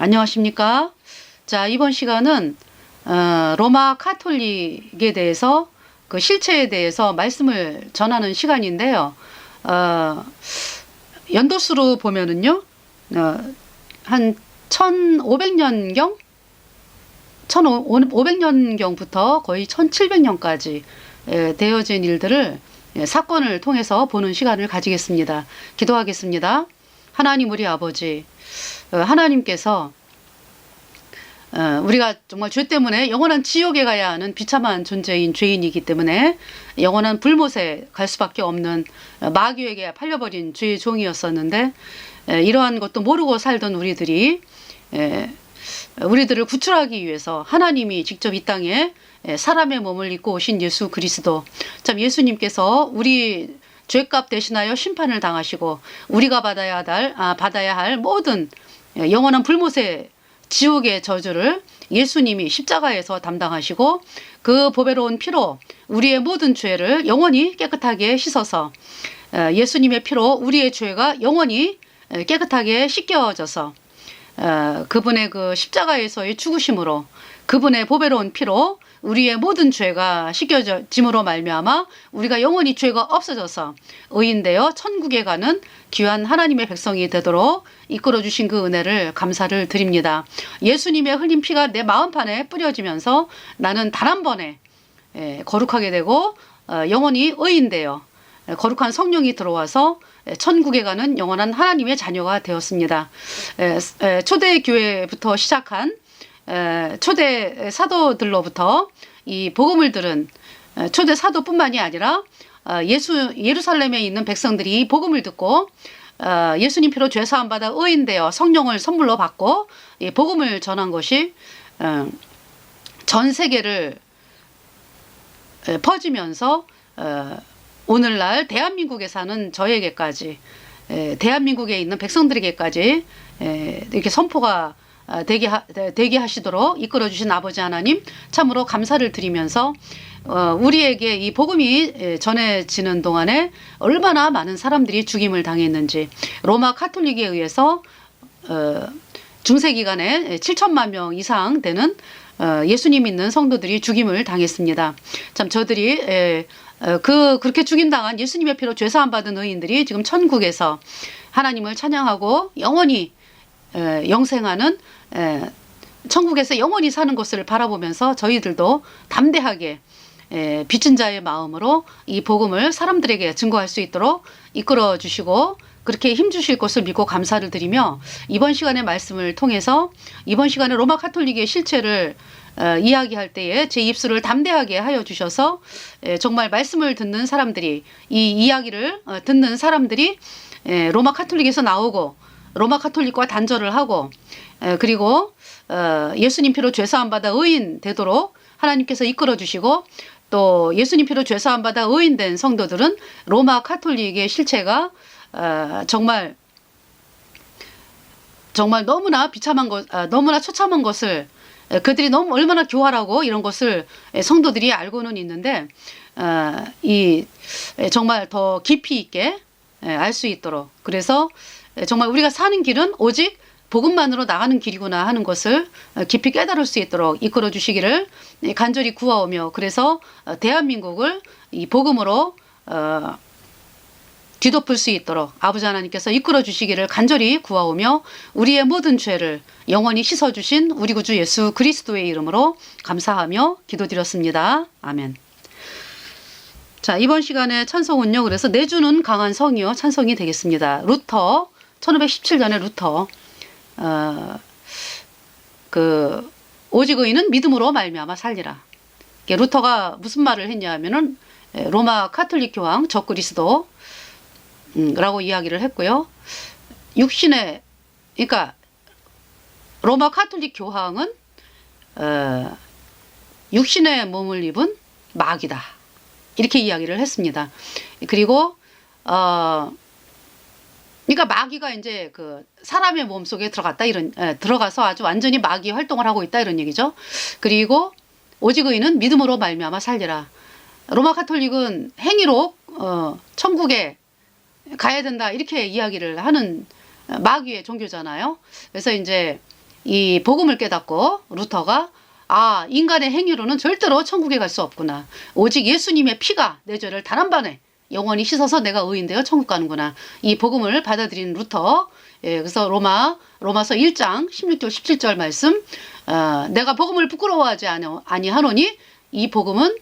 안녕하십니까? 자, 이번 시간은 로마 카톨릭에 대해서 그 실체에 대해서 말씀을 전하는 시간인데요. 연도수로 보면은요, 한 1500년경? 1500년경부터 거의 1700년까지 되어진 일들을 사건을 통해서 보는 시간을 가지겠습니다. 기도하겠습니다. 하나님 우리 아버지, 하나님께서 우리가 정말 죄 때문에 영원한 지옥에 가야 하는 비참한 존재인 죄인이기 때문에 영원한 불못에 갈 수밖에 없는 마귀에게 팔려버린 죄의 종이었었는데, 이러한 것도 모르고 살던 우리들을 구출하기 위해서 하나님이 직접 이 땅에 사람의 몸을 입고 오신 예수 그리스도, 참 예수님께서 우리 죄값 대신하여 심판을 당하시고 우리가 받아야 할 모든 영원한 불못의 지옥의 저주를 예수님이 십자가에서 담당하시고 그 보배로운 피로 우리의 모든 죄를 영원히 깨끗하게 씻어서, 예수님의 피로 우리의 죄가 영원히 깨끗하게 씻겨져서 그분의 그 십자가에서의 죽으심으로, 그분의 보배로운 피로 우리의 모든 죄가 씻겨짐으로 말미암아 우리가 영원히 죄가 없어져서 의인되어 천국에 가는 귀한 하나님의 백성이 되도록 이끌어 주신 그 은혜를 감사를 드립니다. 예수님의 흘린 피가 내 마음판에 뿌려지면서 나는 단 한 번에 거룩하게 되고 영원히 의인되어 거룩한 성령이 들어와서 천국에 가는 영원한 하나님의 자녀가 되었습니다. 초대교회부터 시작한 초대 사도들로부터 이 복음을 들은 초대 사도뿐만이 아니라 예루살렘에 있는 백성들이 이 복음을 듣고 예수님 피로 죄 사함 받아 의인되어 성령을 선물로 받고 이 복음을 전한 것이 전 세계를 퍼지면서 오늘날 대한민국에 사는 저에게까지, 대한민국에 있는 백성들에게까지 이렇게 선포가 되게 하시도록 이끌어 주신 아버지 하나님, 참으로 감사를 드리면서 우리에게 이 복음이 전해지는 동안에 얼마나 많은 사람들이 죽임을 당했는지, 로마 카톨릭에 의해서 중세기간에 7천만 명 이상 되는 예수님 믿는 성도들이 죽임을 당했습니다. 참 저들이 그렇게 죽임당한 예수님의 피로 죄사함 받은 의인들이 지금 천국에서 하나님을 찬양하고 영원히 영생하는, 천국에서 영원히 사는 것을 바라보면서 저희들도 담대하게 빚진 자의 마음으로 이 복음을 사람들에게 증거할 수 있도록 이끌어 주시고 그렇게 힘주실 것을 믿고 감사를 드리며, 이번 시간의 말씀을 통해서 이번 시간에 로마 카톨릭의 실체를 이야기할 때에 제 입술을 담대하게 하여 주셔서 정말 말씀을 듣는 사람들이, 이 이야기를 듣는 사람들이 로마 카톨릭에서 나오고 로마 카톨릭과 단절을 하고 그리고 예수님 피로 죄사함 받아 의인 되도록 하나님께서 이끌어 주시고, 또 예수님 피로 죄사함 받아 의인된 성도들은 로마 카톨릭의 실체가 정말 너무나 비참한 것, 너무나 처참한 것을 그들이 너무 얼마나 교활하고 이런 것을 성도들이 알고는 있는데 정말 더 깊이 있게 알 수 있도록, 그래서 정말 우리가 사는 길은 오직 복음만으로 나가는 길이구나 하는 것을 깊이 깨달을 수 있도록 이끌어 주시기를 간절히 구하오며, 그래서 대한민국을 이 복음으로 뒤덮을 수 있도록 아버지 하나님께서 이끌어 주시기를 간절히 구하오며, 우리의 모든 죄를 영원히 씻어주신 우리 구주 예수 그리스도의 이름으로 감사하며 기도드렸습니다. 아멘. 자, 이번 시간에 찬송은요, 그래서 내주는 강한 성이요 찬송이 되겠습니다. 루터, 1517년에 루터, 오직 의인은 믿음으로 말미암아 살리라. 루터가 무슨 말을 했냐 하면은 로마 카톨릭 교황 적그리스도 라고 이야기를 했고요. 그러니까 로마 카톨릭 교황은 육신의 몸을 입은 마귀다, 이렇게 이야기를 했습니다. 그리고 그러니까 마귀가 이제 그 사람의 몸 속에 들어가서 아주 완전히 마귀 활동을 하고 있다, 이런 얘기죠. 그리고 오직 의인은 믿음으로 말미암아 살리라. 로마 카톨릭은 행위로 천국에 가야 된다, 이렇게 이야기를 하는 마귀의 종교잖아요. 그래서 이제 이 복음을 깨닫고 루터가 아, 인간의 행위로는 절대로 천국에 갈 수 없구나. 오직 예수님의 피가 내 죄를 단 한 번에 영원히 씻어서 내가 의인되어 천국 가는구나. 이 복음을 받아들인 루터. 예, 그래서 로마서 1장 16절 17절 말씀, 내가 복음을 부끄러워하지 아니하노니 이 복음은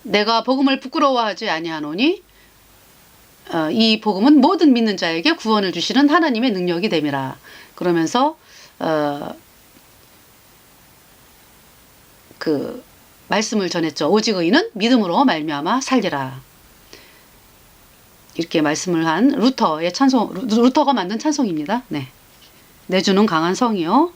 내가 복음을 부끄러워하지 아니하노니 이 복음은 모든 믿는 자에게 구원을 주시는 하나님의 능력이 됨이라. 그러면서 그 말씀을 전했죠. 오직 의인은 믿음으로 말미암아 살리라. 이렇게 말씀을 한 루터의 찬송, 루터가 만든 찬송입니다. 네. 내주는 강한 성이요.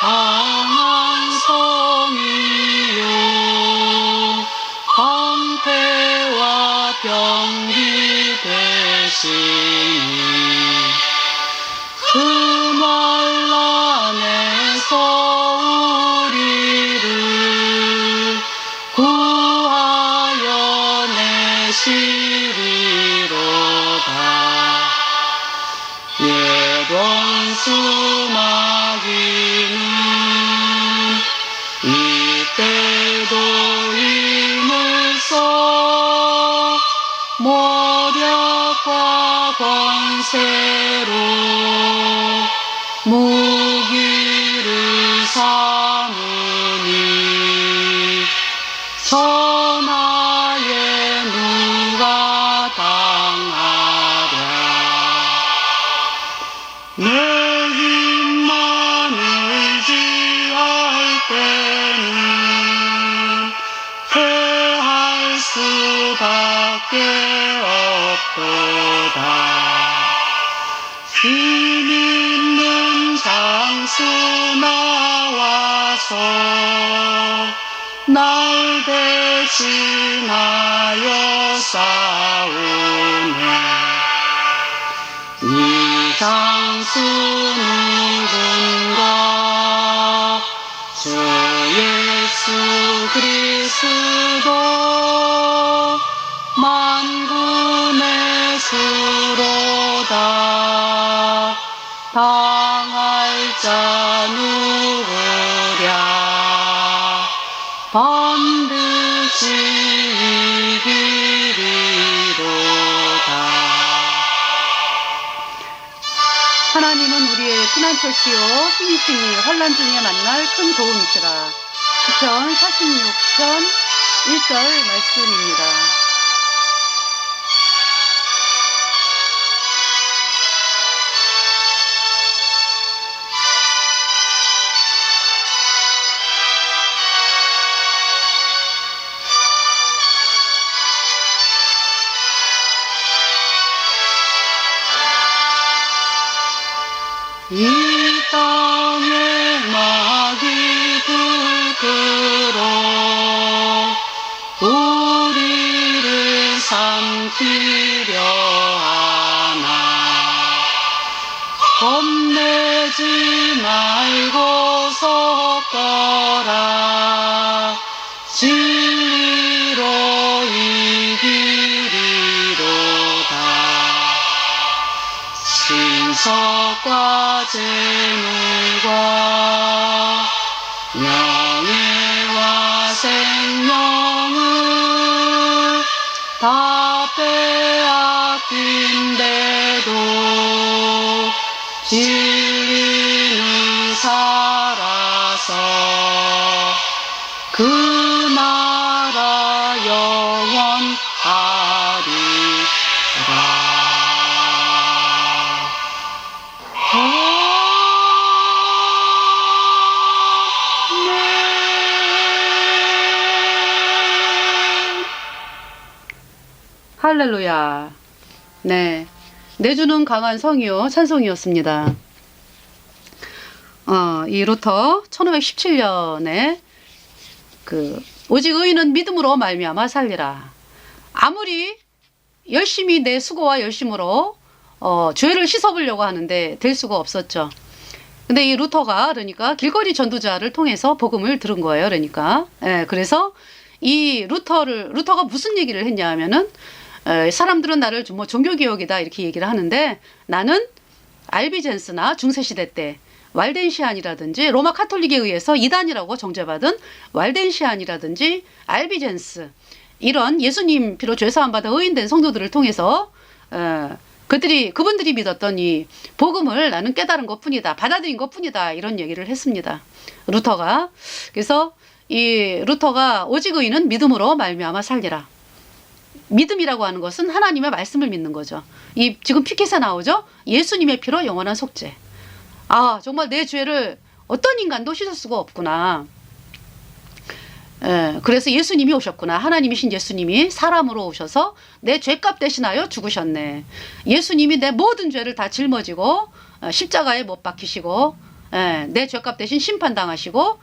강한 성이요 방패와 병기 되시니 그 난란에서 우리를 구하여 내시리로다. 예번수 마귀는 이때도 힘을 써 모략과 권세로 무기를 삼으니 천하에 누가 당하랴. 내 힘만 의지할 때는 패할 수밖에 없도다. 힘 있는 장수 나와서 날 대신하여 싸우네. 이 장수 누군가? 주 예수 그리스도 만군의 수로다. 당할 자 누구랴? 반드시 이기리로다. 하나님은 우리의 피난처시요 힘이시니 환난 중에 만날 큰 도움이시라. 시편 46편 1절 말씀입니다. 이 땅에 마귀 불끄러 우리를 삼키려 하나. 겁내지 말고 섰거라. 진리로 이기리로다. 신석과 재물과 명예와 생명을 다 빼앗긴데도 진리는 살아서 그 나라 영원하리라. 할렐루야. 네. 내주는 강한 성이요 찬송이었습니다. 이 루터 1517년에 오직 의인은 믿음으로 말미암아 살리라. 아무리 열심히 내 수고와 열심으로 죄를 씻어보려고 하는데 될 수가 없었죠. 근데 이 루터가 그러니까 길거리 전도자를 통해서 복음을 들은 거예요. 그러니까 그래서 이 루터가 무슨 얘기를 했냐 하면은 사람들은 나를 뭐 종교개혁이다 이렇게 얘기를 하는데 나는 알비젠스나 중세시대 때 왈덴시안이라든지 로마 카톨릭에 의해서 이단이라고 정죄받은 왈덴시안이라든지 알비젠스 이런 예수님 피로 죄사함 받아 의인된 성도들을 통해서 그분들이 믿었던 이 복음을 나는 깨달은 것뿐이다. 받아들인 것뿐이다. 이런 얘기를 했습니다. 루터가. 그래서 이 루터가 오직 의인은 믿음으로 말미암아 살리라. 믿음이라고 하는 것은 하나님의 말씀을 믿는 거죠. 이 지금 피켓에 나오죠. 예수님의 피로 영원한 속죄. 아 정말 내 죄를 어떤 인간도 씻을 수가 없구나. 그래서 예수님이 오셨구나. 하나님이신 예수님이 사람으로 오셔서 내 죄값 대신하여 죽으셨네. 예수님이 내 모든 죄를 다 짊어지고 십자가에 못 박히시고 내 죄값 대신 심판당하시고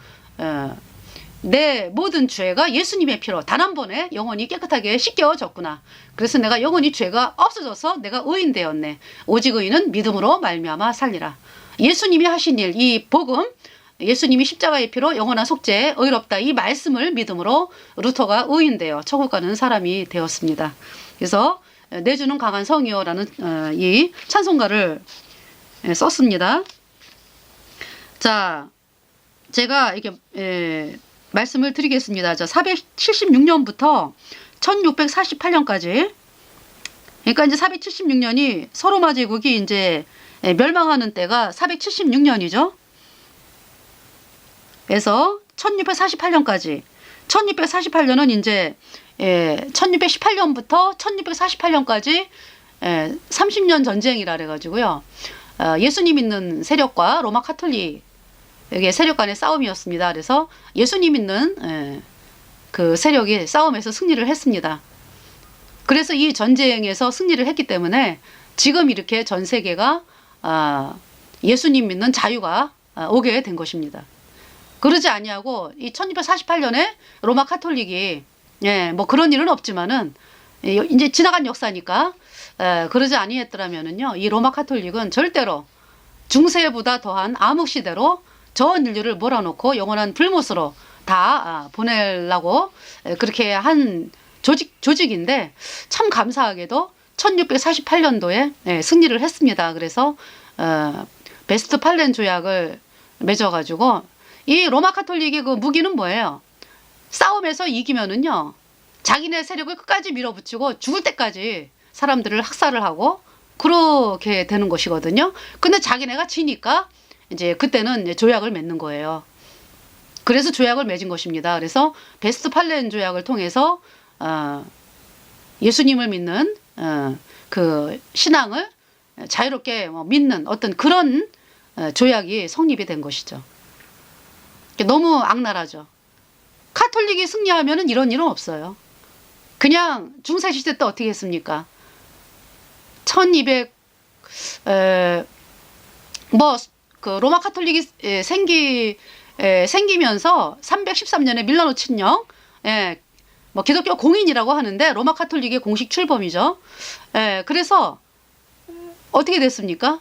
내 모든 죄가 예수님의 피로 단 한 번에 영원히 깨끗하게 씻겨졌구나. 그래서 내가 영원히 죄가 없어져서 내가 의인 되었네. 오직 의인은 믿음으로 말미암아 살리라. 예수님이 하신 일, 이 복음, 예수님이 십자가의 피로 영원한 속죄 의롭다 이 말씀을 믿음으로 루터가 의인되어 천국 가는 사람이 되었습니다. 그래서 내주는 강한 성이여라는 이 찬송가를 썼습니다. 자, 제가 이렇게 말씀을 드리겠습니다. 476년부터 1648년까지 그러니까 이제 476년이 서로마 제국이 이제 멸망하는 때가 476년이죠. 그래서 1648년까지 1648년은 이제 1618년부터 1648년까지 30년 전쟁이라 그래가지고요. 예수님 믿는 세력과 로마 카톨릭 세력 간의 싸움이었습니다. 그래서 예수님 믿는 그 세력이 싸움에서 승리를 했습니다. 그래서 이 전쟁에서 승리를 했기 때문에 지금 이렇게 전 세계가 예수님 믿는 자유가 오게 된 것입니다. 그러지 아니하고 이 1648년에 로마 카톨릭이 뭐 그런 일은 없지만은 이제 지나간 역사니까 그러지 아니했더라면은요 이 로마 카톨릭은 절대로 중세보다 더한 암흑 시대로 전 인류를 몰아놓고 영원한 불못으로 다 보내려고 그렇게 한 조직인데 참 감사하게도 1648년도에 승리를 했습니다. 그래서 베스트팔렌 조약을 맺어가지고 이 로마 카톨릭의 그 무기는 뭐예요? 싸움에서 이기면은요 자기네 세력을 끝까지 밀어붙이고 죽을 때까지 사람들을 학살을 하고 그렇게 되는 것이거든요. 근데 자기네가 지니까 이제 그때는 이제 조약을 맺는 거예요. 그래서 조약을 맺은 것입니다. 그래서 베스트팔렌 조약을 통해서 예수님을 믿는 그 신앙을 자유롭게 믿는 어떤 그런 조약이 성립이 된 것이죠. 너무 악랄하죠. 카톨릭이 승리하면은 이런 일은 없어요. 그냥 중세시대 때 어떻게 했습니까? 1200 그 로마 카톨릭이 생기면서 313년에 밀라노 친령 뭐 기독교 공인이라고 하는데 로마 카톨릭의 공식 출범이죠. 그래서 어떻게 됐습니까?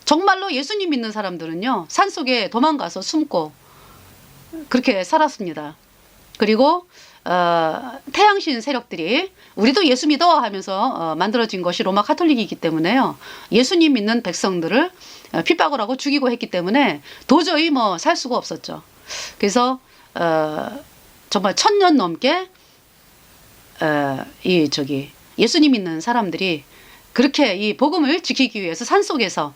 정말로 예수님 믿는 사람들은요 산속에 도망가서 숨고 그렇게 살았습니다. 그리고 태양신 세력들이 우리도 예수 믿어 하면서 만들어진 것이 로마 카톨릭이기 때문에요. 예수님 믿는 백성들을 핍박을 하고 죽이고 했기 때문에 도저히 뭐 살 수가 없었죠. 그래서 정말 1000년 넘게 예수님 믿는 사람들이 그렇게 이 복음을 지키기 위해서 산속에서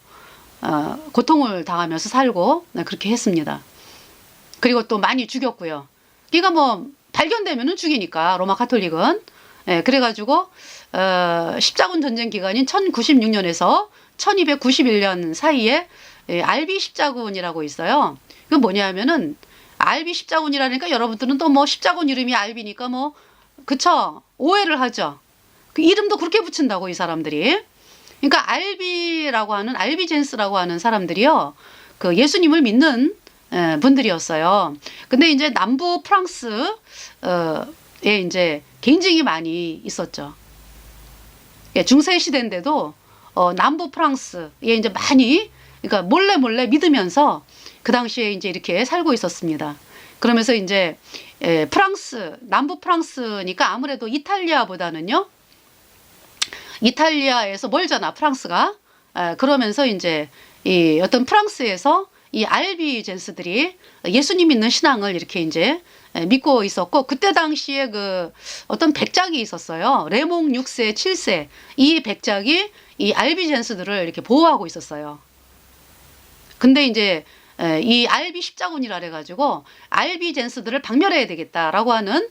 고통을 당하면서 살고 그렇게 했습니다. 그리고 또 많이 죽였고요. 그러니까 뭐 발견되면은 죽이니까 로마 카톨릭은 그래가지고 십자군 전쟁 기간인 1096년에서 1291년 사이에 알비 십자군이라고 있어요. 그건 뭐냐면은 알비 십자군이라니까 여러분들은 또 뭐 십자군 이름이 알비니까 뭐 그쵸 오해를 하죠. 그 이름도 그렇게 붙인다고 이 사람들이. 그러니까 알비라고 하는 알비젠스라고 하는 사람들이요 그 예수님을 믿는 분들이었어요. 근데 이제 남부 프랑스에 이제 굉장히 많이 있었죠. 예, 중세 시대인데도 남부 프랑스에 이제 많이, 그러니까 몰래 믿으면서 그 당시에 이제 이렇게 살고 있었습니다. 그러면서 이제 프랑스, 남부 프랑스니까 아무래도 이탈리아보다는요, 이탈리아에서 멀잖아, 프랑스가. 그러면서 이제 이 어떤 프랑스에서 이 알비젠스들이 예수님 믿는 신앙을 이렇게 이제 믿고 있었고, 그때 당시에 그 어떤 백작이 있었어요. 레몽 6세, 7세. 이 백작이 이 알비젠스들을 이렇게 보호하고 있었어요. 근데 이제 이 알비 십자군이라 해가지고 알비젠스들을 박멸해야 되겠다라고 하는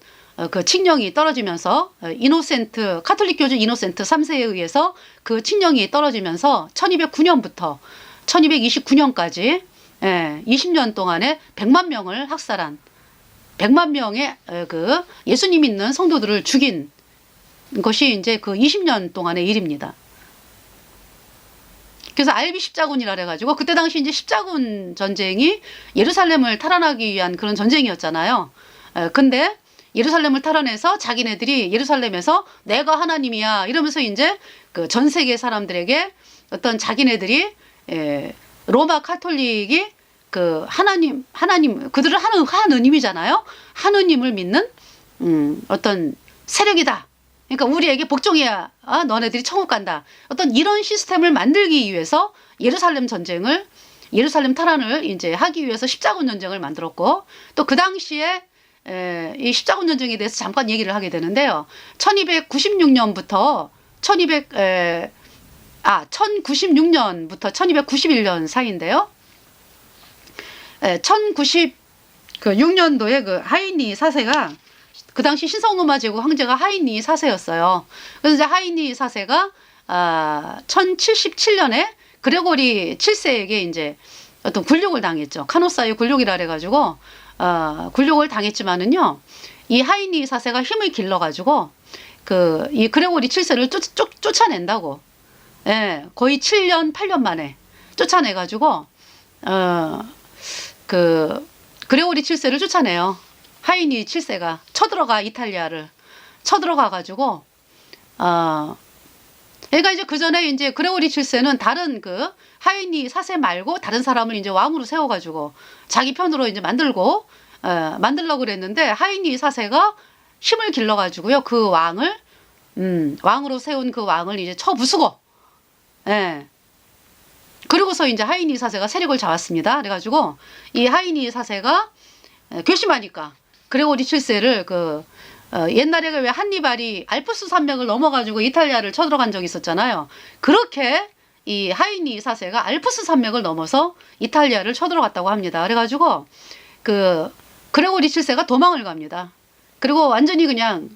그 칙령이 떨어지면서 이노센트, 카톨릭 교주 이노센트 3세에 의해서 그 칙령이 떨어지면서 1209년부터 1229년까지 20년 동안에 100만 명을 학살한, 100만 명의 그 예수님 믿는 성도들을 죽인 것이 이제 그 20년 동안의 일입니다. 그래서 알비 십자군이라 해가지고 그때 당시 이제 십자군 전쟁이 예루살렘을 탈환하기 위한 그런 전쟁이었잖아요. 근데 예루살렘을 탈환해서 자기네들이 예루살렘에서 내가 하나님이야 이러면서 이제 그 전 세계 사람들에게 어떤 자기네들이 로마 카톨릭이 그 하나님 그들은 하느님이잖아요. 하느님을 믿는 어떤 세력이다. 그러니까 우리에게 복종해야 너네들이 천국 간다. 어떤 이런 시스템을 만들기 위해서 예루살렘 탈환을 이제 하기 위해서 십자군 전쟁을 만들었고, 또 그 당시에 이 십자군 전쟁에 대해서 잠깐 얘기를 하게 되는데요. 1296년부터 1096년부터 1291년 사이인데요. 1096년도에 그 하이니 4세가, 그 당시 신성로마 제국 황제가 하이니 4세였어요. 그래서 이제 하이니 4세가 1077년에 그레고리 7세에게 이제 어떤 굴욕을 당했죠. 카노사의 굴욕이라 그래가지고 굴욕을 당했지만은요, 이 하이니 4세가 힘을 길러가지고 이 그레고리 7세를 쫓아낸다고. 예, 거의 7년 8년 만에 쫓아내가지고 그레고리 7세를 쫓아내요. 하이니 7세가 쳐들어가, 이탈리아를 쳐들어가가지고 그러니까 이제 그 전에 이제 그레고리 7세는 다른 그 하이니 4세 말고 다른 사람을 이제 왕으로 세워가지고 자기 편으로 이제 만들려고 그랬는데, 하이니 4세가 힘을 길러가지고요, 그 왕을 왕으로 세운 그 왕을 이제 쳐부수고, 그리고서 이제 하이니 4세가 세력을 잡았습니다. 그래가지고 이 하이니 4세가 괘씸하니까 그레고리 7세를 옛날에 왜 한니발이 알프스 산맥을 넘어가지고 이탈리아를 쳐들어간 적이 있었잖아요. 그렇게 이 하이니 4세가 알프스 산맥을 넘어서 이탈리아를 쳐들어갔다고 합니다. 그래가지고 그레고리 7세가 도망을 갑니다. 그리고 완전히 그냥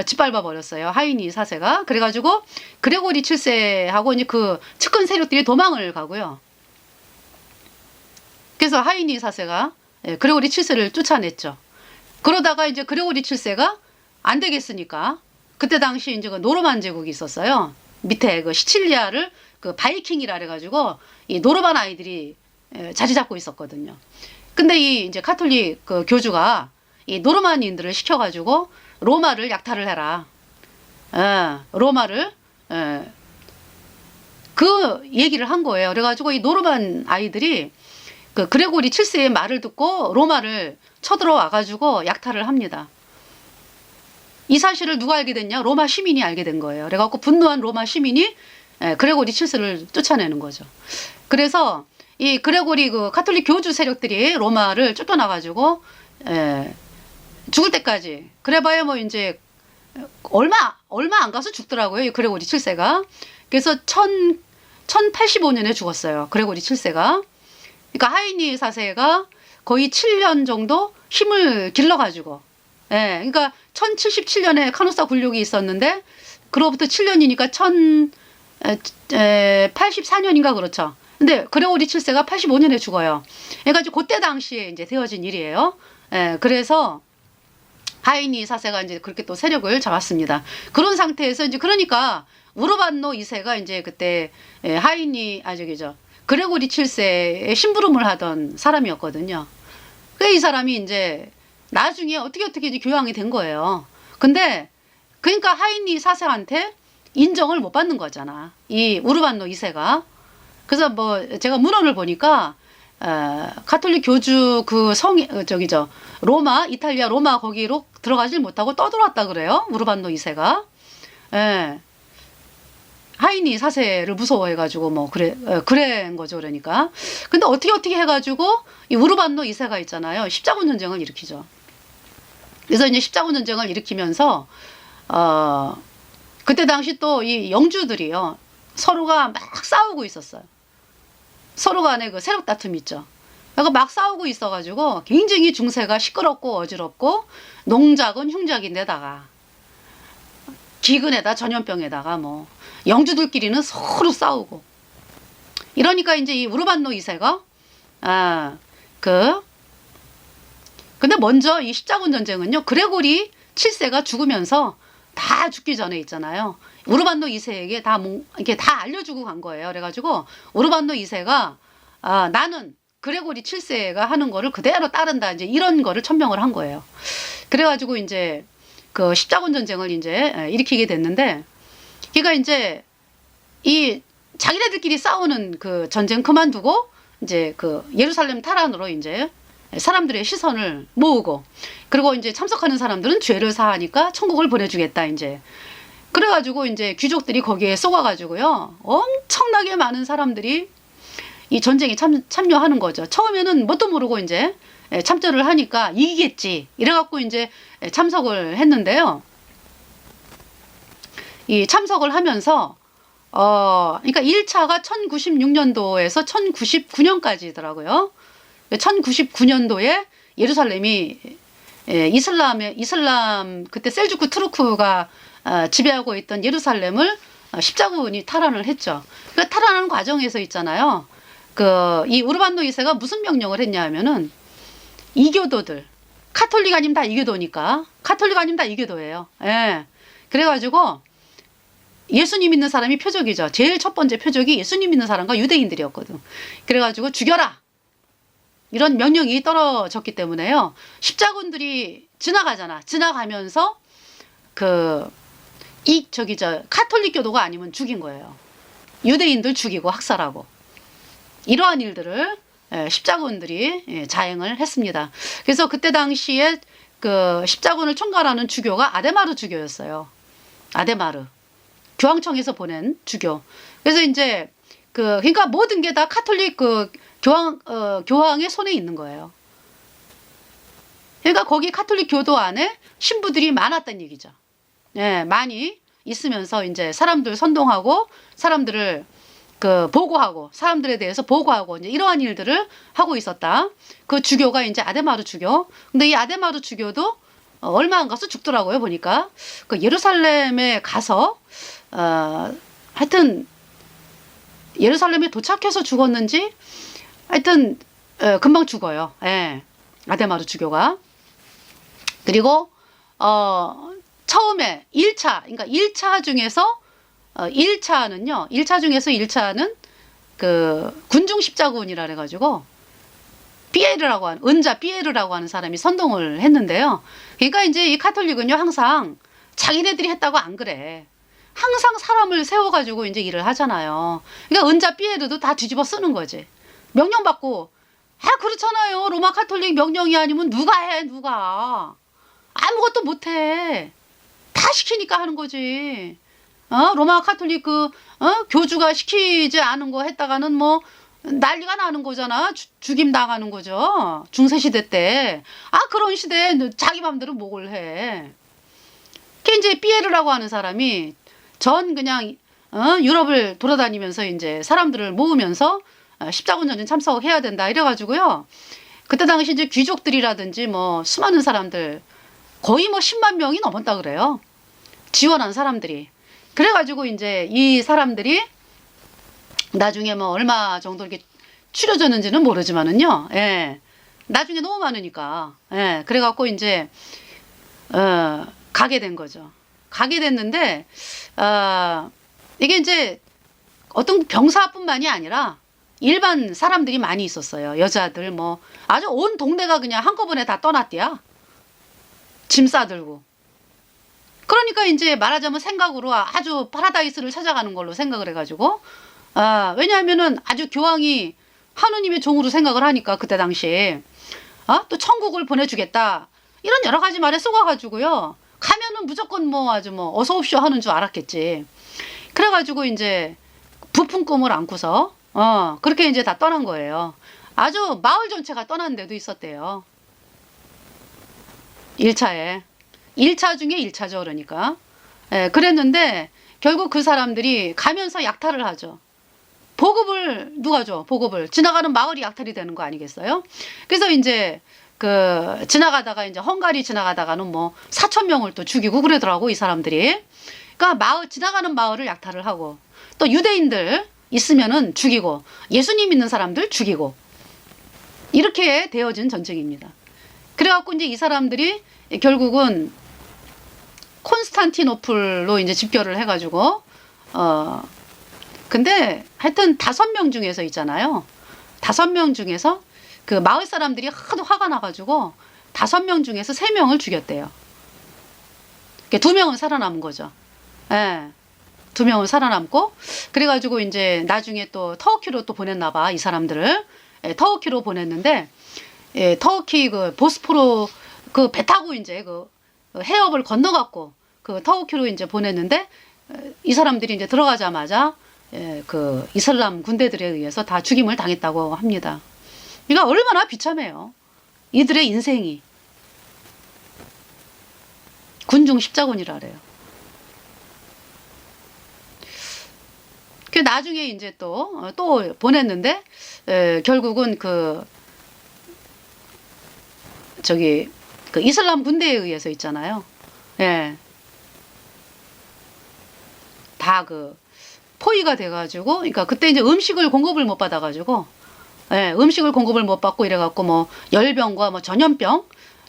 짓밟아 버렸어요, 하이니 4세가. 그래가지고 그레고리 7세하고 이제 그 측근 세력들이 도망을 가고요. 그래서 하이니 4세가 그레고리 7세를 쫓아냈죠. 그러다가 이제 그레고리 7세가 안 되겠으니까, 그때 당시 이제 그 노르만 제국이 있었어요. 밑에 그 시칠리아를 그 바이킹이라 그래가지고 이 노르만 아이들이 자리 잡고 있었거든요. 근데 이 이제 카톨릭 그 교주가 이 노르만인들을 시켜가지고 로마를 약탈을 해라. 로마를 그 얘기를 한 거예요. 그래가지고 이 노르만 아이들이 그 그레고리 7세의 말을 듣고 로마를 쳐들어와가지고 약탈을 합니다. 이 사실을 누가 알게 됐냐? 로마 시민이 알게 된 거예요. 그래갖고 분노한 로마 시민이 그레고리 7세를 쫓아내는 거죠. 그래서 이 그레고리 그 카톨릭 교주 세력들이 로마를 쫓겨나가지고 죽을 때까지, 그래봐야 뭐 이제 얼마 안 가서 죽더라고요, 이 그레고리 7세가. 그래서 1085년에 죽었어요, 그레고리 7세가. 그러니까 하이니 4세가 거의 7년 정도 힘을 길러가지고, 그러니까 1077년에 카노사 굴욕이 있었는데, 그로부터 7년이니까 1084년인가 그렇죠. 근데 그레고리 7세가 85년에 죽어요. 그러니까 그때 당시에 이제 되어진 일이에요. 그래서 하이니 4세가 이제 그렇게 또 세력을 잡았습니다. 그런 상태에서 이제 그러니까 우르반노 2세가 이제 그때 그레고리 7세의 심부름을 하던 사람이었거든요. 그 이 사람이 이제 나중에 어떻게 이제 교황이 된 거예요. 근데 그러니까 하인리 4세한테 인정을 못 받는 거잖아. 이 우르반노 2세가. 그래서 뭐 제가 문헌을 보니까 가톨릭 교주 그 성이 저기죠. 로마, 이탈리아 로마 거기로 들어가질 못하고 떠돌았다 그래요. 우르반노 2세가. 예. 하인리 4세를 무서워해가지고 뭐 그런 거죠. 그러니까. 근데 어떻게 해가지고 이 우르반노 2세가 있잖아요. 십자군 전쟁을 일으키죠. 그래서 이제 십자군 전쟁을 일으키면서 그때 당시 또 이 영주들이요. 서로가 막 싸우고 있었어요. 서로 간에 그 세력 다툼 있죠. 그러니까 막 싸우고 있어가지고 굉장히 중세가 시끄럽고 어지럽고 농작은 흉작인데다가 기근에다 전염병에다가 뭐 영주들끼리는 서로 싸우고 이러니까 이제 이 우르반노 2세가 근데 먼저 이 십자군 전쟁은요. 그레고리 7세가 죽으면서 다 죽기 전에 있잖아요. 우르반노 2세에게 이렇게 다 알려주고 간 거예요. 그래가지고 우르반노 2세가 나는 그레고리 7세가 하는 거를 그대로 따른다. 이제 이런 거를 천명을 한 거예요. 그래가지고 이제 그 십자군 전쟁을 이제 일으키게 됐는데, 그러니까 이제 이 자기네들끼리 싸우는 그 전쟁 그만두고 이제 그 예루살렘 탈환으로 이제 사람들의 시선을 모으고, 그리고 이제 참석하는 사람들은 죄를 사하니까 천국을 보내주겠다 이제. 그래가지고 이제 귀족들이 거기에 쏘아가지고요. 엄청나게 많은 사람들이 이 전쟁에 참여하는 거죠. 처음에는 뭣도 모르고 이제 참전을 하니까 이기겠지. 이래갖고 이제 참석을 했는데요. 이 참석을 하면서, 그러니까 1차가 1096년도에서 1099년까지더라고요. 1099년도에 예루살렘이 이슬람 그때 셀주크 투르크가 지배하고 있던 예루살렘을 십자군이 탈환을 했죠. 그 탈환하는 과정에서 있잖아요. 이 우르반노 2세가 무슨 명령을 했냐 하면은 이교도들, 카톨릭 아니면 다 이교도니까, 카톨릭 아니면 다 이교도예요. 예. 그래가지고 예수님 믿는 사람이 표적이죠. 제일 첫 번째 표적이 예수님 믿는 사람과 유대인들이었거든. 그래가지고 죽여라. 이런 명령이 떨어졌기 때문에요. 십자군들이 지나가면서 카톨릭 교도가 아니면 죽인 거예요. 유대인들 죽이고 학살하고. 이러한 일들을 십자군들이 자행을 했습니다. 그래서 그때 당시에 그 십자군을 총괄하는 주교가 아데마르 주교였어요. 아데마르. 교황청에서 보낸 주교. 그래서 이제 그러니까 모든 게 다 카톨릭 교황의 손에 있는 거예요. 그러니까 거기 카톨릭 교도 안에 신부들이 많았다는 얘기죠. 예, 많이 있으면서 이제 사람들 선동하고 사람들을 보고하고 사람들에 대해서 보고하고 이제 이러한 일들을 하고 있었다. 그 주교가 이제 아데마르 주교. 근데 이 아데마르 주교도 얼마 안 가서 죽더라고요. 보니까 그 예루살렘에 가서 하여튼 예루살렘에 도착해서 죽었는지 하여튼 금방 죽어요. 예. 아데마르 주교가. 그리고 처음에 1차, 그러니까 1차 중에서 1차는 그 군중 십자군이라 그래가지고 은자 피에르라고 하는 사람이 선동을 했는데요. 그러니까 이제 이 카톨릭은요, 항상 자기네들이 했다고 안 그래. 항상 사람을 세워가지고 이제 일을 하잖아요. 그러니까 은자 피에르도 다 뒤집어 쓰는 거지. 명령 받고, 그렇잖아요. 로마 카톨릭 명령이 아니면 누가 해, 누가. 아무것도 못 해. 다 시키니까 하는 거지. 로마 카톨릭 교주가 시키지 않은 거 했다가는 뭐 난리가 나는 거잖아. 죽임 당하는 거죠. 중세시대 때. 그런 시대에 자기 맘대로 뭘 해. 그 이제 피에르라고 하는 사람이 그냥 유럽을 돌아다니면서 이제 사람들을 모으면서 십자군 전쟁 참석해야 된다 이래가지고요. 그때 당시 이제 귀족들이라든지 뭐 수많은 사람들 거의 뭐 10만 명이 넘었다 그래요. 지원한 사람들이. 그래가지고 이제 이 사람들이 나중에 뭐 얼마 정도 이렇게 추려졌는지는 모르지만은요. 예. 나중에 너무 많으니까. 예. 그래갖고 이제 가게 된 거죠. 가게 됐는데 이게 이제 어떤 병사뿐만이 아니라 일반 사람들이 많이 있었어요. 여자들 뭐 아주 온 동네가 그냥 한꺼번에 다 떠났대야. 짐 싸들고. 그러니까 이제 말하자면 생각으로 아주 파라다이스를 찾아가는 걸로 생각을 해가지고, 왜냐하면은 아주 교황이 하느님의 종으로 생각을 하니까 그때 당시에 또 천국을 보내주겠다 이런 여러 가지 말에 쏘가가지고요, 가면은 무조건 뭐 아주 뭐 어서 옵쇼 하는 줄 알았겠지. 그래가지고 이제 부푼 꿈을 안고서 그렇게 이제 다 떠난 거예요. 아주 마을 전체가 떠난 데도 있었대요. 1차에. 1차 중에 1차죠. 그러니까. 예, 그랬는데 결국 그 사람들이 가면서 약탈을 하죠. 보급을 누가 줘? 보급을. 지나가는 마을이 약탈이 되는 거 아니겠어요? 그래서 이제 지나가다가 이제 헝가리 지나가다가는 뭐 4천 명을 또 죽이고 그러더라고, 이 사람들이. 그러니까 지나가는 마을을 약탈을 하고, 또 유대인들 있으면은 죽이고, 예수님 믿는 사람들 죽이고, 이렇게 되어진 전쟁입니다. 그래갖고 이제 이 사람들이 결국은 콘스탄티노플로 이제 집결을 해가지고, 근데 하여튼 5명 중에서 있잖아요. 5명 중에서 그 마을 사람들이 하도 화가 나가지고 5명 중에서 3명을 죽였대요. 2명은 살아남은 거죠. 예. 2명은 살아남고, 그래가지고 이제 나중에 또 터키로 또 보냈나 봐, 이 사람들을. 예, 터키로 보냈는데, 예, 터키 그 보스포로 그 배 타고 이제 그 해협을 건너갖고 그 터키로 이제 보냈는데, 이 사람들이 이제 들어가자마자 그 이슬람 군대들에 의해서 다 죽임을 당했다고 합니다. 그러니까 얼마나 비참해요. 이들의 인생이. 군중 십자군이라래요. 그 나중에 이제 또 보냈는데, 결국은 그 이슬람 군대에 의해서 있잖아요. 예. 다 포위가 돼가지고, 그러니까 그때 이제 음식을 공급을 못 받아가지고, 예, 음식을 공급을 못 받고 이래갖고 뭐 열병과 뭐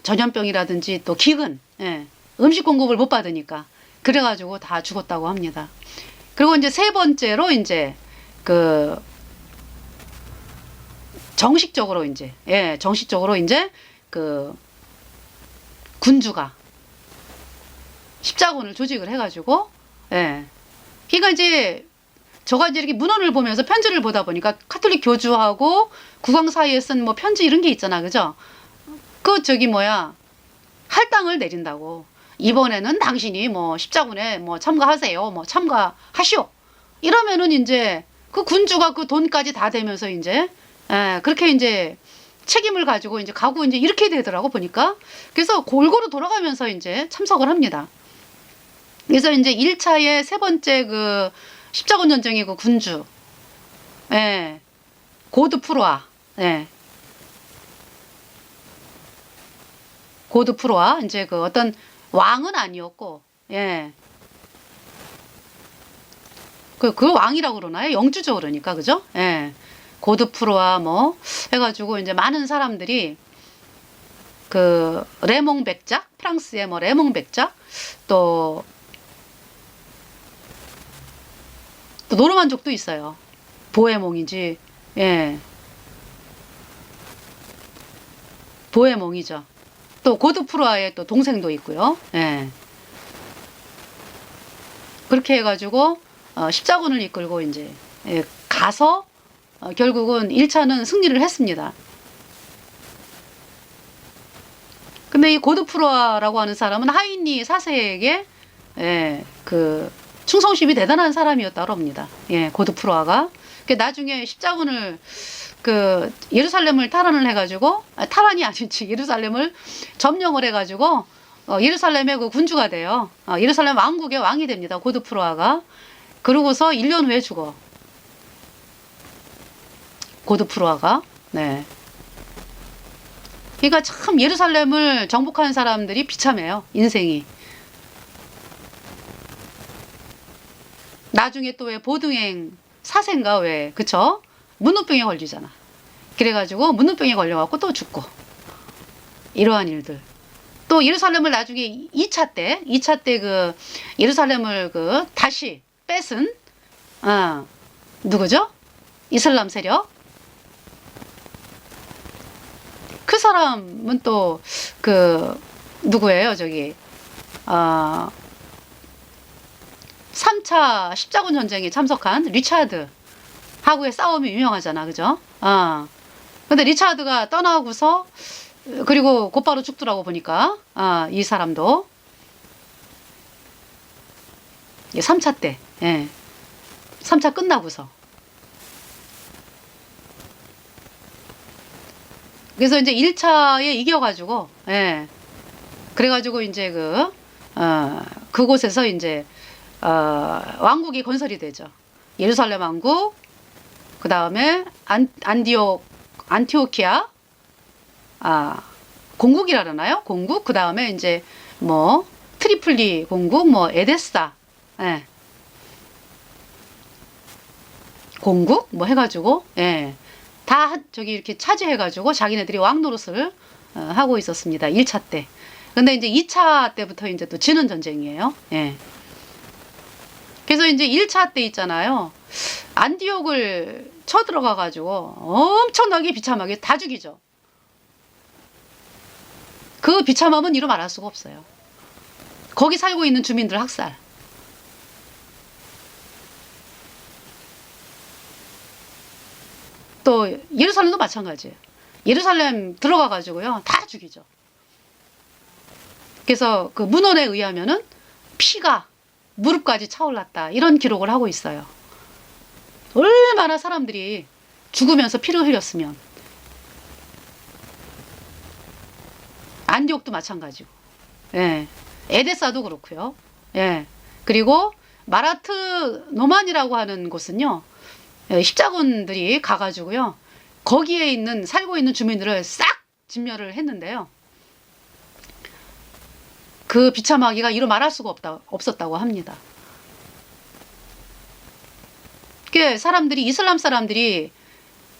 전염병이라든지 또 기근, 예, 음식 공급을 못 받으니까 그래가지고 다 죽었다고 합니다. 그리고 이제 3번째로 이제 정식적으로 이제 군주가 십자군을 조직을 해가지고, 예. 그러니까 이제 저가 이제 이렇게 문헌을 보면서 편지를 보다 보니까 카톨릭 교주하고 국왕 사이에 쓴 뭐 편지 이런 게 있잖아, 그죠? 할당을 내린다고. 이번에는 당신이 뭐 십자군에 뭐 참가하세요, 뭐 참가하시오. 이러면은 이제 그 군주가 그 돈까지 다 대면서 이제, 그렇게 이제 책임을 가지고 이제 가고 이제 이렇게 되더라고, 보니까. 그래서 골고루 돌아가면서 이제 참석을 합니다. 그래서 이제 1차의 3번째 십자군 전쟁의 그 군주, 예, 고드프로아, 예, 고드프로아, 이제 어떤 왕은 아니었고, 예, 그 왕이라고 그러나요? 영주죠, 그러니까, 그죠? 예, 고드프로아 뭐 해가지고 이제 많은 사람들이 레몽 백작, 프랑스의 뭐 레몽 백작, 또 노르만족도 있어요. 보헤몽이지. 예. 보헤몽이죠. 또 고드프로아의 또 동생도 있고요. 예. 그렇게 해가지고 십자군을 이끌고 이제 가서 결국은 1차는 승리를 했습니다. 근데 이 고드프로아라고 하는 사람은 하인리 4세에게 충성심이 대단한 사람이었다고 합니다. 예, 고드프로아가. 나중에 십자군을 예루살렘을 탈환을 해가지고, 탈환이 아니지, 예루살렘을 점령을 해가지고 예루살렘의 그 군주가 돼요. 예루살렘 왕국의 왕이 됩니다, 고드프로아가. 그러고서 1년 후에 죽어, 고드프로아가. 네. 그러니까 참 예루살렘을 정복한 사람들이 비참해요, 인생이. 나중에 또 왜 보등행 사세인가, 왜, 그쵸? 문우병에 걸리잖아. 그래가지고 문우병에 걸려갖고 또 죽고, 이러한 일들. 또 예루살렘을 나중에 2차 때 예루살렘을 다시 뺏은 누구죠? 이슬람 세력. 그 사람은 또 누구예요? 3차 십자군 전쟁에 참석한 리차드 하고의 싸움이 유명하잖아. 그죠? 근데 리차드가 떠나고서 그리고 곧바로 죽더라고 보니까 이 사람도 3차 때 3차 끝나고서 그래서 이제 1차에 이겨가지고 그래가지고 이제 그곳에서 이제 왕국이 건설이 되죠. 예루살렘 왕국, 그 다음에 안티오키아 공국이라 그러나요? 공국, 그 다음에 이제 뭐 트리플리 공국, 뭐 에데사 공국 뭐 해가지고 다 저기 이렇게 차지해가지고 자기네들이 왕 노릇을 하고 있었습니다. 1차 때. 근데 이제 2차 때부터 이제 또 지는 전쟁이에요. 그래서 이제 1차 때 있잖아요. 안디옥을 쳐들어가가지고 엄청나게 비참하게 다 죽이죠. 그 비참함은 이루 말할 수가 없어요. 거기 살고 있는 주민들 학살. 또 예루살렘도 마찬가지예요. 예루살렘 들어가가지고요. 다 죽이죠. 그래서 그 문헌에 의하면은 피가 무릎까지 차올랐다. 이런 기록을 하고 있어요. 얼마나 사람들이 죽으면서 피를 흘렸으면. 안디옥도 마찬가지고. 에데사도 그렇고요. 그리고 마라트 노만이라고 하는 곳은요. 십자군들이 가가지고요. 거기에 있는 살고 있는 주민들을 싹 진멸을 했는데요. 그 비참하기가 이루 말할 수가 없었다고 합니다. 그 사람들이 이슬람 사람들이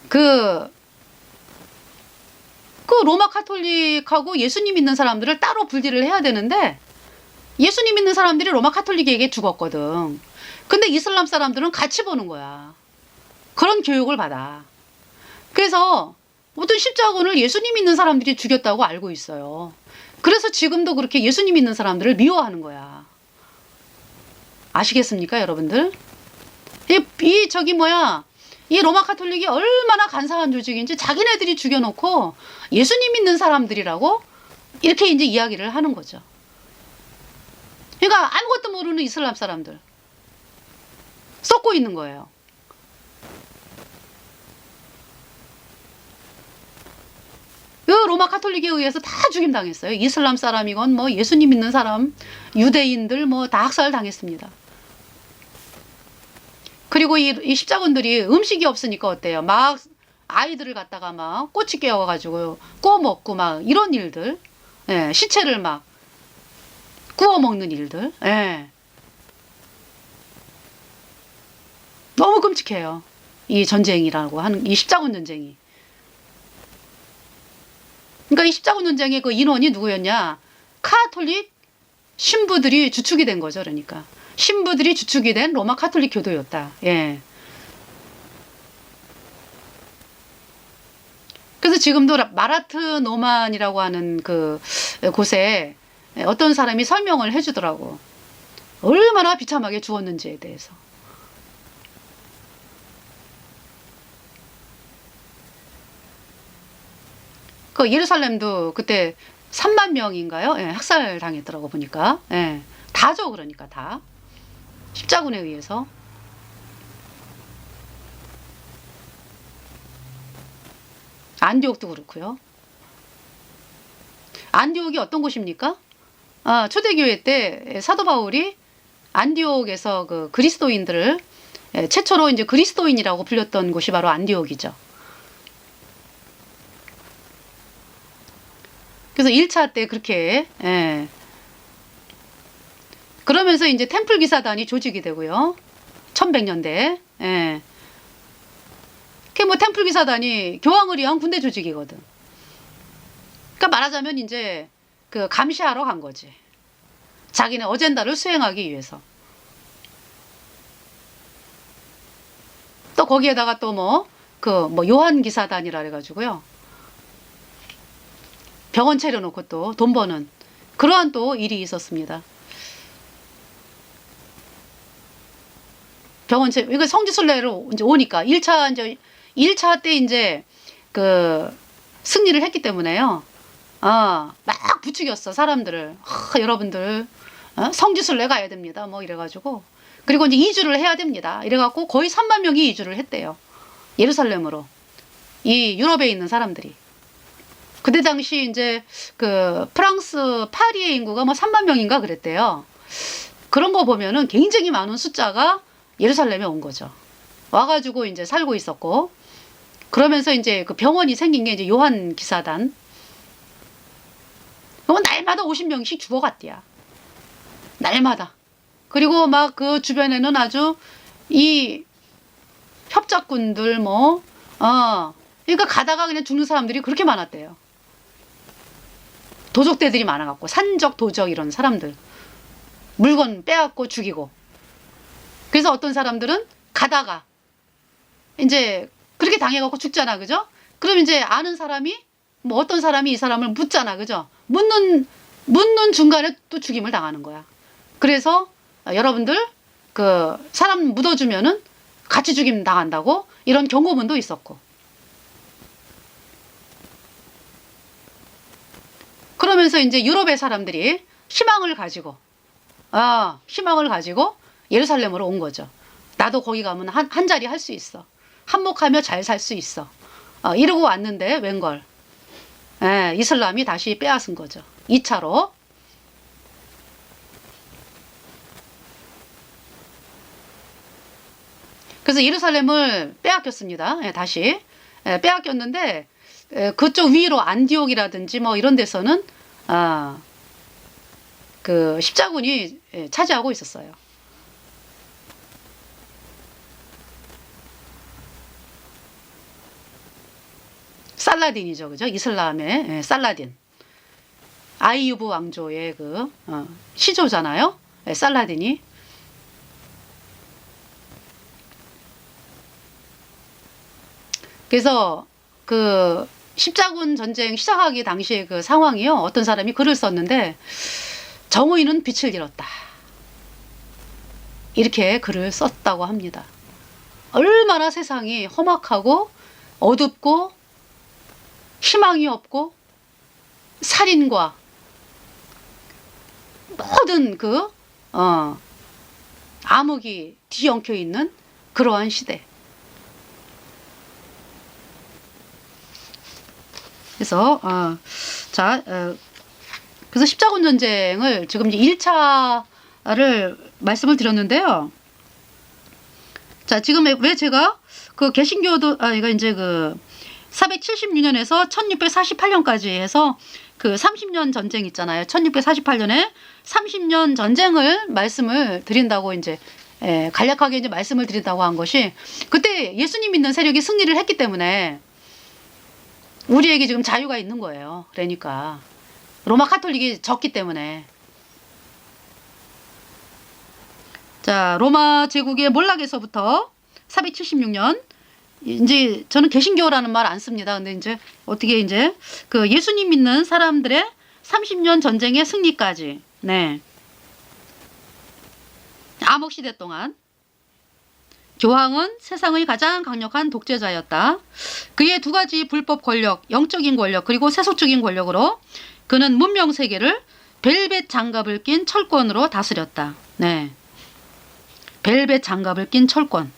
그 로마 카톨릭하고 예수님 믿는 사람들을 따로 분리를 해야 되는데 예수님 믿는 사람들이 로마 카톨릭에게 죽었거든. 근데 이슬람 사람들은 같이 보는 거야. 그런 교육을 받아. 그래서 모든 십자군을 예수님 믿는 사람들이 죽였다고 알고 있어요. 그래서 지금도 그렇게 예수님 믿는 사람들을 미워하는 거야. 아시겠습니까, 여러분들? 이 로마 카톨릭이 얼마나 간사한 조직인지 자기네들이 죽여놓고 예수님 믿는 사람들이라고 이렇게 이제 이야기를 하는 거죠. 그러니까 아무것도 모르는 이슬람 사람들 썩고 있는 거예요. 로마 카톨릭에 의해서 다 죽임당했어요. 이슬람 사람이건 뭐 예수님 믿는 사람, 유대인들 뭐 다 학살당했습니다. 그리고 이 십자군들이 음식이 없으니까 어때요? 막 아이들을 갖다가 막 꼬치 깨워가지고 구워 먹고 막 이런 일들, 시체를 막 구워 먹는 일들, 너무 끔찍해요. 이 전쟁이라고 하는 이 십자군 전쟁이. 그러니까 이 십자군 전쟁의 그 인원이 누구였냐? 카톨릭 신부들이 주축이 된 거죠. 그러니까 신부들이 주축이 된 로마 카톨릭 교도였다. 그래서 지금도 마라트 노만이라고 하는 그 곳에 어떤 사람이 설명을 해주더라고. 얼마나 비참하게 죽었는지에 대해서. 그 예루살렘도 그때 3만 명인가요? 학살 당했더라고 보니까. 다죠, 그러니까 다. 십자군에 의해서. 안디옥도 그렇고요. 안디옥이 어떤 곳입니까? 초대교회 때 사도 바울이 안디옥에서 그 그리스도인들을 최초로 이제 그리스도인이라고 불렸던 곳이 바로 안디옥이죠. 그래서 1차 때 그렇게 그러면서 이제 템플 기사단이 조직이 되고요. 1100년대. 그 뭐 템플 기사단이 교황을 위한 군대 조직이거든. 그러니까 말하자면 이제 그 감시하러 간 거지. 자기네 어젠다를 수행하기 위해서. 또 거기에다가 또 뭐 요한 기사단이라 그래가지고요. 병원 차려놓고 또 돈 버는 그러한 또 일이 있었습니다. 이거 성지순례로 이제 오니까 1차 때 이제 그 승리를 했기 때문에요. 막 부추겼어, 사람들을. 여러분들 성지순례 가야 됩니다. 뭐 이래가지고. 그리고 이제 이주를 해야 됩니다. 이래갖고 거의 3만 명이 이주를 했대요. 예루살렘으로. 이 유럽에 있는 사람들이. 그때 당시 이제 그 프랑스 파리의 인구가 뭐 3만 명인가 그랬대요. 그런 거 보면은 굉장히 많은 숫자가 예루살렘에 온 거죠. 와가지고 이제 살고 있었고, 그러면서 이제 그 병원이 생긴 게 이제 요한 기사단. 날마다 50명씩 죽어갔대야. 날마다. 그리고 막 그 주변에는 아주 이 협작군들 그러니까 가다가 그냥 죽는 사람들이 그렇게 많았대요. 도적대들이 많아갖고, 산적, 도적 이런 사람들. 물건 빼앗고 죽이고. 그래서 어떤 사람들은 가다가 이제 그렇게 당해갖고 죽잖아, 그죠? 그럼 이제 아는 사람이 뭐 어떤 사람이 이 사람을 묻잖아, 그죠? 묻는 중간에 또 죽임을 당하는 거야. 그래서 여러분들 그 사람 묻어주면은 같이 죽임 당한다고 이런 경고문도 있었고. 그러면서 이제 유럽의 사람들이 희망을 가지고 예루살렘으로 온 거죠. 나도 거기 가면 한 자리 할 수 있어. 한몫하며 잘 살 수 있어. 이러고 왔는데 웬걸. 이슬람이 다시 빼앗은 거죠. 2차로. 그래서 예루살렘을 빼앗겼습니다. 다시. 빼앗겼는데 그쪽 위로 안디옥이라든지 뭐 이런 데서는 그 십자군이 차지하고 있었어요. 살라딘이죠, 그죠? 이슬람의 살라딘. 아이유브 왕조의 그 시조잖아요. 살라딘이. 그래서 그 십자군 전쟁 시작하기 당시의 그 상황이요. 어떤 사람이 글을 썼는데, 정의는 빛을 잃었다. 이렇게 글을 썼다고 합니다. 얼마나 세상이 험악하고 어둡고 희망이 없고 살인과 모든 그 암흑이 뒤엉켜 있는 그러한 시대. 그래서 그래서 십자군 전쟁을 지금 이제 1차를 말씀을 드렸는데요. 자, 지금 왜 제가 그 개신교도 이거 이제 그 476년에서 1648년까지 해서 그 30년 전쟁 있잖아요. 1648년에 30년 전쟁을 말씀을 드린다고 이제 간략하게 이제 말씀을 드린다고 한 것이, 그때 예수님 믿는 세력이 승리를 했기 때문에 우리에게 지금 자유가 있는 거예요. 그러니까 로마 카톨릭이 졌기 때문에. 자, 로마 제국의 몰락에서부터 476년, 이제 저는 개신교라는 말 안 씁니다. 근데 이제 어떻게 이제 그 예수님 믿는 사람들의 30년 전쟁의 승리까지, 암흑 시대 동안 교황은 세상의 가장 강력한 독재자였다. 그의 두 가지 불법 권력, 영적인 권력 그리고 세속적인 권력으로 그는 문명 세계를 벨벳 장갑을 낀 철권으로 다스렸다. 벨벳 장갑을 낀 철권.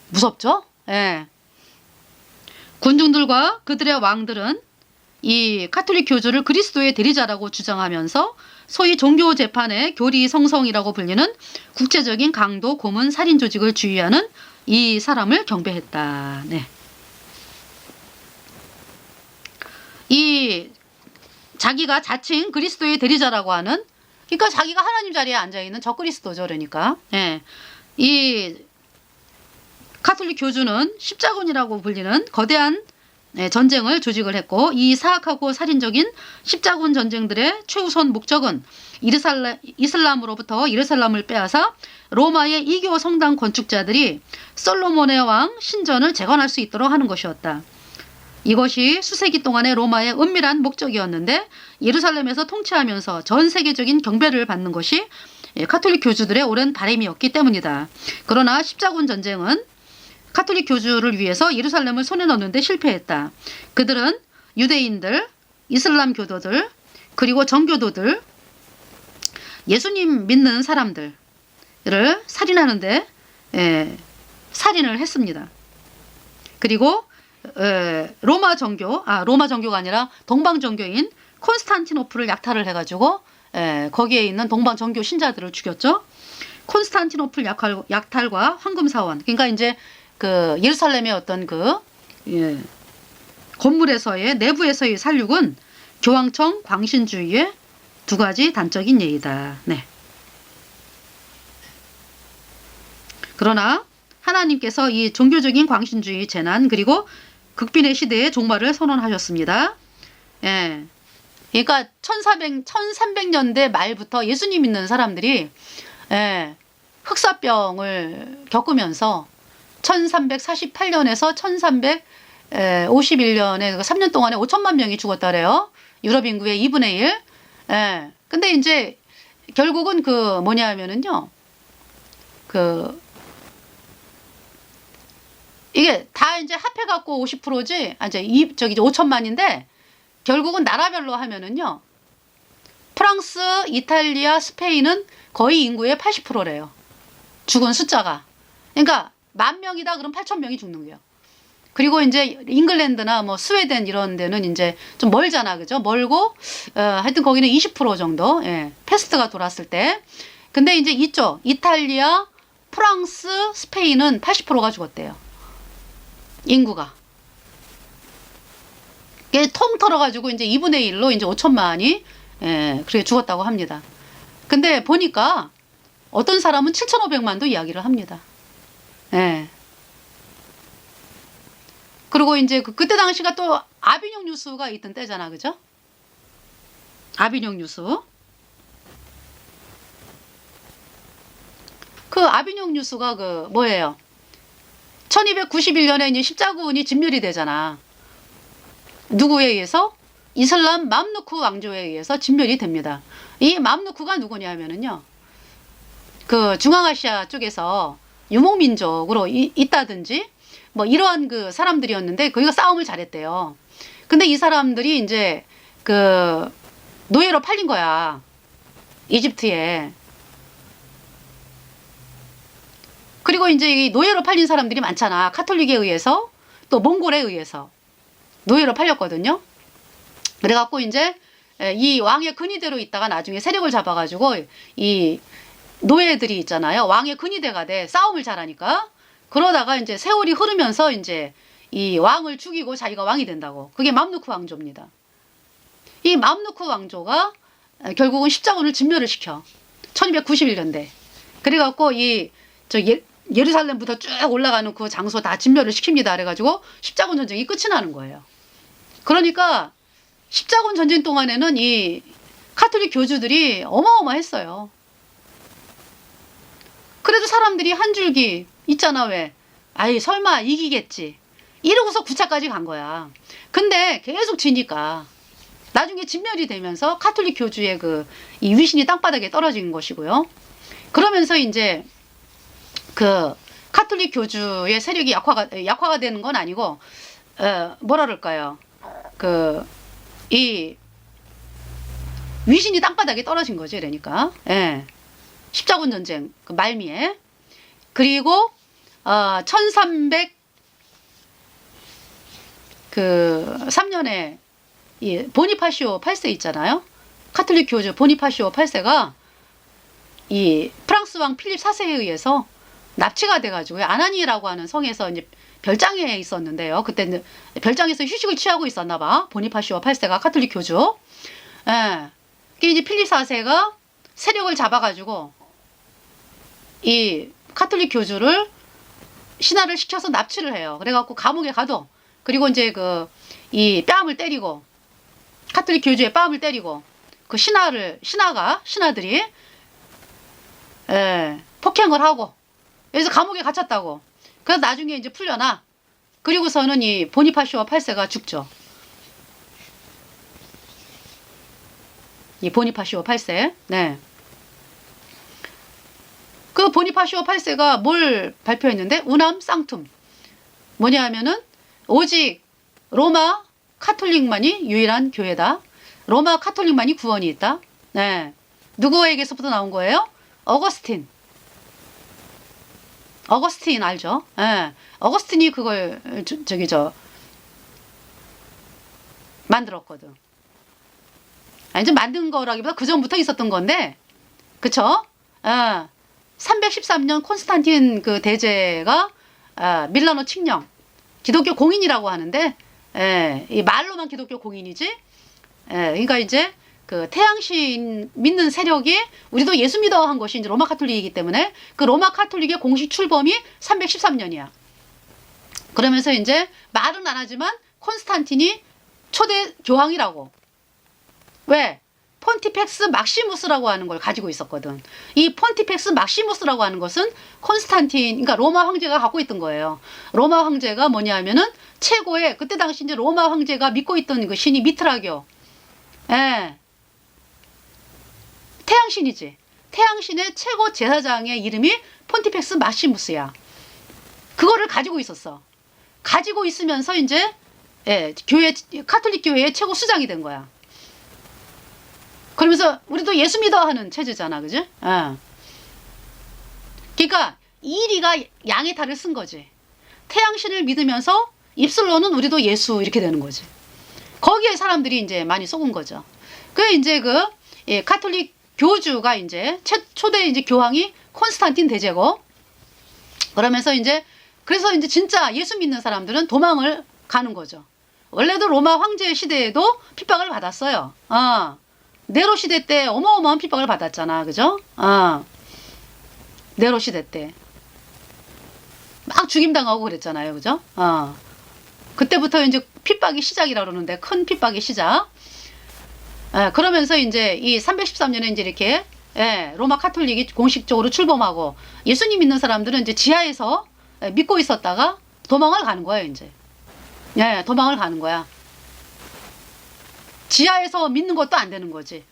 무섭죠? 군중들과 그들의 왕들은 이 가톨릭 교주를 그리스도의 대리자라고 주장하면서 소위 종교 재판의 교리 성성이라고 불리는 국제적인 강도 고문 살인 조직을 주의하는 이 사람을 경배했다. 이 자기가 자칭 그리스도의 대리자라고 하는, 그러니까 자기가 하나님 자리에 앉아 있는 저 그리스도죠. 그러니까 이 가톨릭 교주는 십자군이라고 불리는 거대한 전쟁을 조직을 했고, 이 사악하고 살인적인 십자군 전쟁들의 최우선 목적은 이슬람으로부터 예루살렘을 빼앗아 로마의 이교 성당 건축자들이 솔로몬의 왕 신전을 재건할 수 있도록 하는 것이었다. 이것이 수세기 동안의 로마의 은밀한 목적이었는데, 예루살렘에서 통치하면서 전 세계적인 경배를 받는 것이 카톨릭 교주들의 오랜 바람이었기 때문이다. 그러나 십자군 전쟁은 카톨릭 교주를 위해서 예루살렘을 손에 넣는데 실패했다. 그들은 유대인들, 이슬람 교도들, 그리고 정교도들, 예수님 믿는 사람들을 살인하는데 살인을 했습니다. 그리고 로마 정교가 아니라 동방 정교인 콘스탄티노플을 약탈을 해가지고 거기에 있는 동방 정교 신자들을 죽였죠. 콘스탄티노플 약탈과 황금 사원. 그러니까 이제 그 예루살렘의 어떤 그 건물에서의 내부에서의 살육은 교황청 광신주의의 두 가지 단적인 예이다. 네. 그러나 하나님께서 이 종교적인 광신주의 재난 그리고 극빈의 시대의 종말을 선언하셨습니다. 예. 그러니까 1300년대 말부터 예수님 믿는 사람들이 흑사병을 겪으면서 1348년에서 1351년에 3년 동안에 5천만 명이 죽었다래요. 유럽 인구의 2분의 1. 근데 이제 결국은 그 뭐냐 하면은요. 이게 다 이제 합해갖고 50%지, 이제 저기 5천만인데, 결국은 나라별로 하면은요, 프랑스, 이탈리아, 스페인은 거의 인구의 80%래요. 죽은 숫자가. 그러니까, 10,000명이다, 그럼 8,000명이 죽는 거예요. 그리고 이제, 잉글랜드나 뭐, 스웨덴 이런 데는 이제 좀 멀잖아, 그죠? 멀고, 하여튼 거기는 20% 정도, 패스트가 돌았을 때. 근데 이제 이쪽, 이탈리아, 프랑스, 스페인은 80%가 죽었대요. 인구가. 이게 통 털어가지고 이제 2분의 1로 이제 5천만이, 그렇게 죽었다고 합니다. 근데 보니까 어떤 사람은 7,500만도 이야기를 합니다. 그리고 이제 그때 당시가 또 아비뇽 뉴스가 있던 때잖아. 그죠? 아비뇽 뉴스. 그 아비뇽 뉴스가 그 뭐예요? 1291년에 이제 십자군이 진멸이 되잖아. 누구에 의해서? 이슬람 맘루크 왕조에 의해서 진멸이 됩니다. 이 맘루크가 누구냐 하면은요. 그 중앙아시아 쪽에서 유목민족으로 있다든지 뭐 이러한 그 사람들이었는데 거기가 싸움을 잘했대요. 근데 이 사람들이 이제 그 노예로 팔린 거야. 이집트에. 그리고 이제 이 노예로 팔린 사람들이 많잖아. 카톨릭에 의해서 또 몽골에 의해서 노예로 팔렸거든요. 그래갖고 이제 이 왕의 근위대로 있다가 나중에 세력을 잡아가지고 이 노예들이 있잖아요. 왕의 근위대가 돼. 싸움을 잘하니까. 그러다가 이제 세월이 흐르면서 이제 이 왕을 죽이고 자기가 왕이 된다고. 그게 맘루크 왕조입니다. 이 맘루크 왕조가 결국은 십자군을 진멸을 시켜. 1291년대. 그래갖고 예루살렘부터 쭉 올라가는 그 장소 다 진멸을 시킵니다. 그래가지고 십자군 전쟁이 끝이 나는 거예요. 그러니까 십자군 전쟁 동안에는 이 카톨릭 교주들이 어마어마했어요. 그래도 사람들이 한 줄기 있잖아. 왜? 아이 설마 이기겠지. 이러고서 9차까지 간 거야. 근데 계속 지니까 나중에 진멸이 되면서 카톨릭 교주의 이 위신이 땅바닥에 떨어진 것이고요. 그러면서 이제 그 카톨릭 교주의 세력이 약화가 되는 건 아니고 뭐라 그럴까요? 이 위신이 땅바닥에 떨어진 거지. 그러니까 십자군 전쟁 그 말미에. 그리고 1303년에 이 보니파시오 8세 있잖아요. 카톨릭 교주 보니파시오 8세가 이 프랑스 왕 필립 4세에 의해서 납치가 돼가지고 아나니라고 하는 성에서 이제 별장에 있었는데요. 그때는 별장에서 휴식을 취하고 있었나 봐. 보니파시오 8세가 카톨릭 교주. 이제 필립 4세가 세력을 잡아가지고 이 카톨릭 교주를 신하를 시켜서 납치를 해요. 그래갖고 감옥에 가둬. 그리고 이제 이 뺨을 때리고 카톨릭 교주의 뺨을 때리고 그 신하들이 폭행을 하고 그래서 감옥에 갇혔다고. 그래서 나중에 이제 풀려나. 그리고서는 이 보니파시오 8세가 죽죠. 이 보니파시오 8세. 네. 그 보니파시오 8세가 뭘 발표했는데 우남 쌍툼 뭐냐 하면은 오직 로마 카톨릭만이 유일한 교회다. 로마 카톨릭만이 구원이 있다. 네. 누구에게서부터 나온 거예요? 어거스틴 알죠? 네. 어거스틴이 그걸 만들었거든. 아니, 좀 만든 거라기보다 그 전부터 있었던 건데, 그쵸? 313년 콘스탄틴 그 대제가 밀라노 칙령, 기독교 공인이라고 하는데, 이 말로만 기독교 공인이지. 그러니까 이제 그 태양신 믿는 세력이 우리도 예수 믿어 한 것이 이제 로마 카톨릭이기 때문에 그 로마 카톨릭의 공식 출범이 313년이야. 그러면서 이제 말은 안 하지만 콘스탄틴이 초대 교황이라고. 왜? 폰티펙스 막시무스라고 하는 걸 가지고 있었거든. 이 폰티펙스 막시무스라고 하는 것은 콘스탄틴, 그러니까 로마 황제가 갖고 있던 거예요. 로마 황제가 뭐냐 하면은 최고의, 그때 당시 이제 로마 황제가 믿고 있던 그 신이 미트라교. 태양신이지. 태양신의 최고 제사장의 이름이 폰티펙스 막시무스야. 그거를 가지고 있었어. 가지고 있으면서 이제 교회, 카톨릭 교회의 최고 수장이 된 거야. 그러면서 우리도 예수 믿어 하는 체제잖아, 그지? 그러니까 이리가 양의 탈을 쓴 거지. 태양신을 믿으면서 입술로는 우리도 예수 이렇게 되는 거지. 거기에 사람들이 이제 많이 속은 거죠. 그 이제 카톨릭 교주가 이제 초대 이제 교황이 콘스탄틴 대제고, 그러면서 그래서 이제 진짜 예수 믿는 사람들은 도망을 가는 거죠. 원래도 로마 황제 시대에도 핍박을 받았어요. 네로 시대 때 어마어마한 핍박을 받았잖아, 그죠? 네로 시대 때 막 죽임당하고 그랬잖아요, 그죠? 그때부터 이제 핍박이 시작이라 그러는데, 큰 핍박의 시작. 그러면서 이제 이 313년에 이제 이렇게 로마 카톨릭이 공식적으로 출범하고, 예수님 믿는 사람들은 이제 지하에서 믿고 있었다가 도망을 가는 거예요, 이제. 도망을 가는 거야. 지하에서 믿는 것도 안 되는 거지.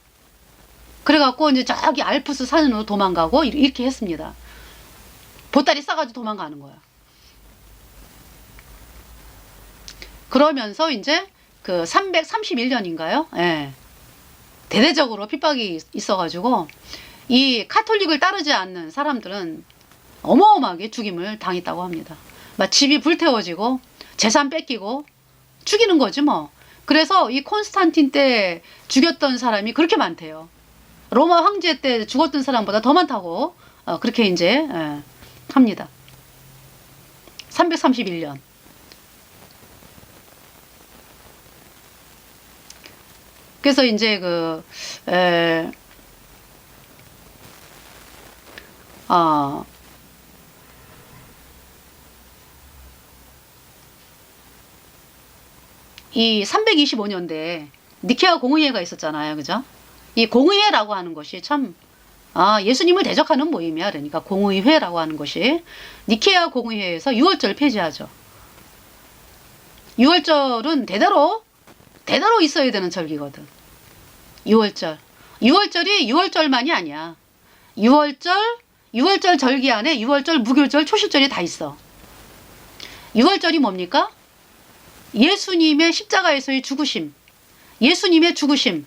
그래갖고 이제 저기 알프스 산으로 도망가고 이렇게 했습니다. 보따리 싸가지고 도망가는 거야. 그러면서 이제 그 331년인가요? 대대적으로 핍박이 있어가지고 이 카톨릭을 따르지 않는 사람들은 어마어마하게 죽임을 당했다고 합니다. 막 집이 불태워지고 재산 뺏기고 죽이는 거지 뭐. 그래서 이 콘스탄틴 때 죽였던 사람이 그렇게 많대요. 로마 황제 때 죽었던 사람보다 더 많다고 그렇게 이제 합니다. 331년. 그래서 이제 이 325년대 니케아 공의회가 있었잖아요, 그죠? 이 공의회라고 하는 것이 참 예수님을 대적하는 모임이야. 그러니까 공의회라고 하는 것이 니케아 공의회에서 유월절 폐지하죠. 유월절은 대대로 있어야 되는 절기거든. 유월절. 유월절이 유월절만이 아니야. 유월절 절기 안에 유월절, 무교절, 초실절이 다 있어. 유월절이 뭡니까? 예수님의 십자가에서의 죽으심. 예수님의 죽으심.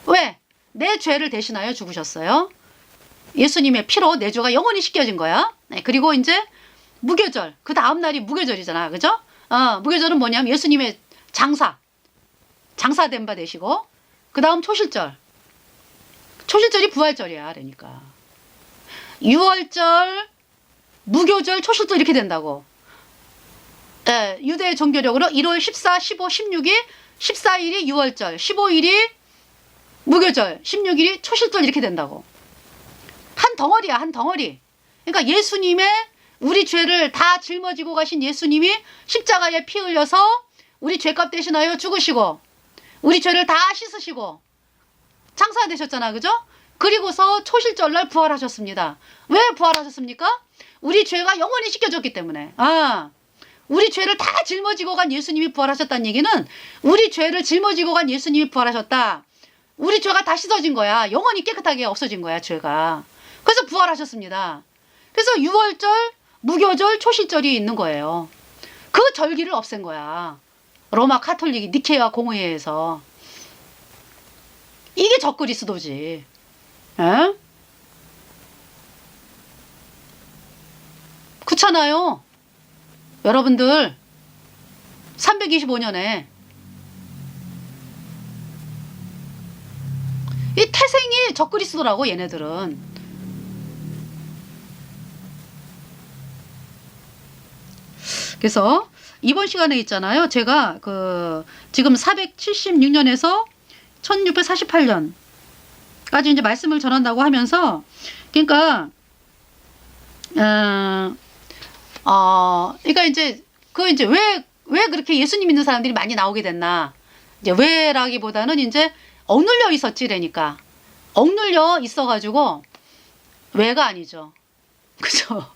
왜? 내 죄를 대신하여 죽으셨어요. 예수님의 피로 내 죄가 영원히 씻겨진 거야. 그리고 이제 무교절. 그 다음 날이 무교절이잖아. 그죠? 무교절은 뭐냐면 예수님의 장사된 바 되시고, 그 다음 초실절. 초실절이 부활절이야. 그러니까. 유월절, 무교절, 초실절 이렇게 된다고. 유대 종교력으로 1월 14, 15, 16일, 14일이 유월절, 15일이 무교절, 16일이 초실절 이렇게 된다고. 한 덩어리야, 한 덩어리. 그러니까 예수님의 우리 죄를 다 짊어지고 가신 예수님이 십자가에 피 흘려서 우리 죄값 대신하여 죽으시고, 우리 죄를 다 씻으시고 장사되셨잖아, 그죠? 그리고서 초실절날 부활하셨습니다. 왜 부활하셨습니까? 우리 죄가 영원히 씻겨졌기 때문에. 우리 죄를 다 짊어지고 간 예수님이 부활하셨다는 얘기는 우리 죄를 짊어지고 간 예수님이 부활하셨다. 우리 죄가 다 씻어진 거야. 영원히 깨끗하게 없어진 거야, 죄가. 그래서 부활하셨습니다. 그래서 유월절, 무교절, 초실절이 있는 거예요. 그 절기를 없앤 거야. 로마 카톨릭이 니케아 공회에서. 이게 적그리스도지. 에? 그렇잖아요. 여러분들 325년에 이 태생이 적그리스도라고 얘네들은. 그래서 이번 시간에 있잖아요. 제가 지금 476년에서 1648년까지 이제 말씀을 전한다고 하면서, 그러니까 그러니까 이제 이제 왜 그렇게 예수님 믿는 사람들이 많이 나오게 됐나? 이제 왜라기보다는 이제 억눌려 있었지라니까. 억눌려 있어가지고 왜가 아니죠. 그죠?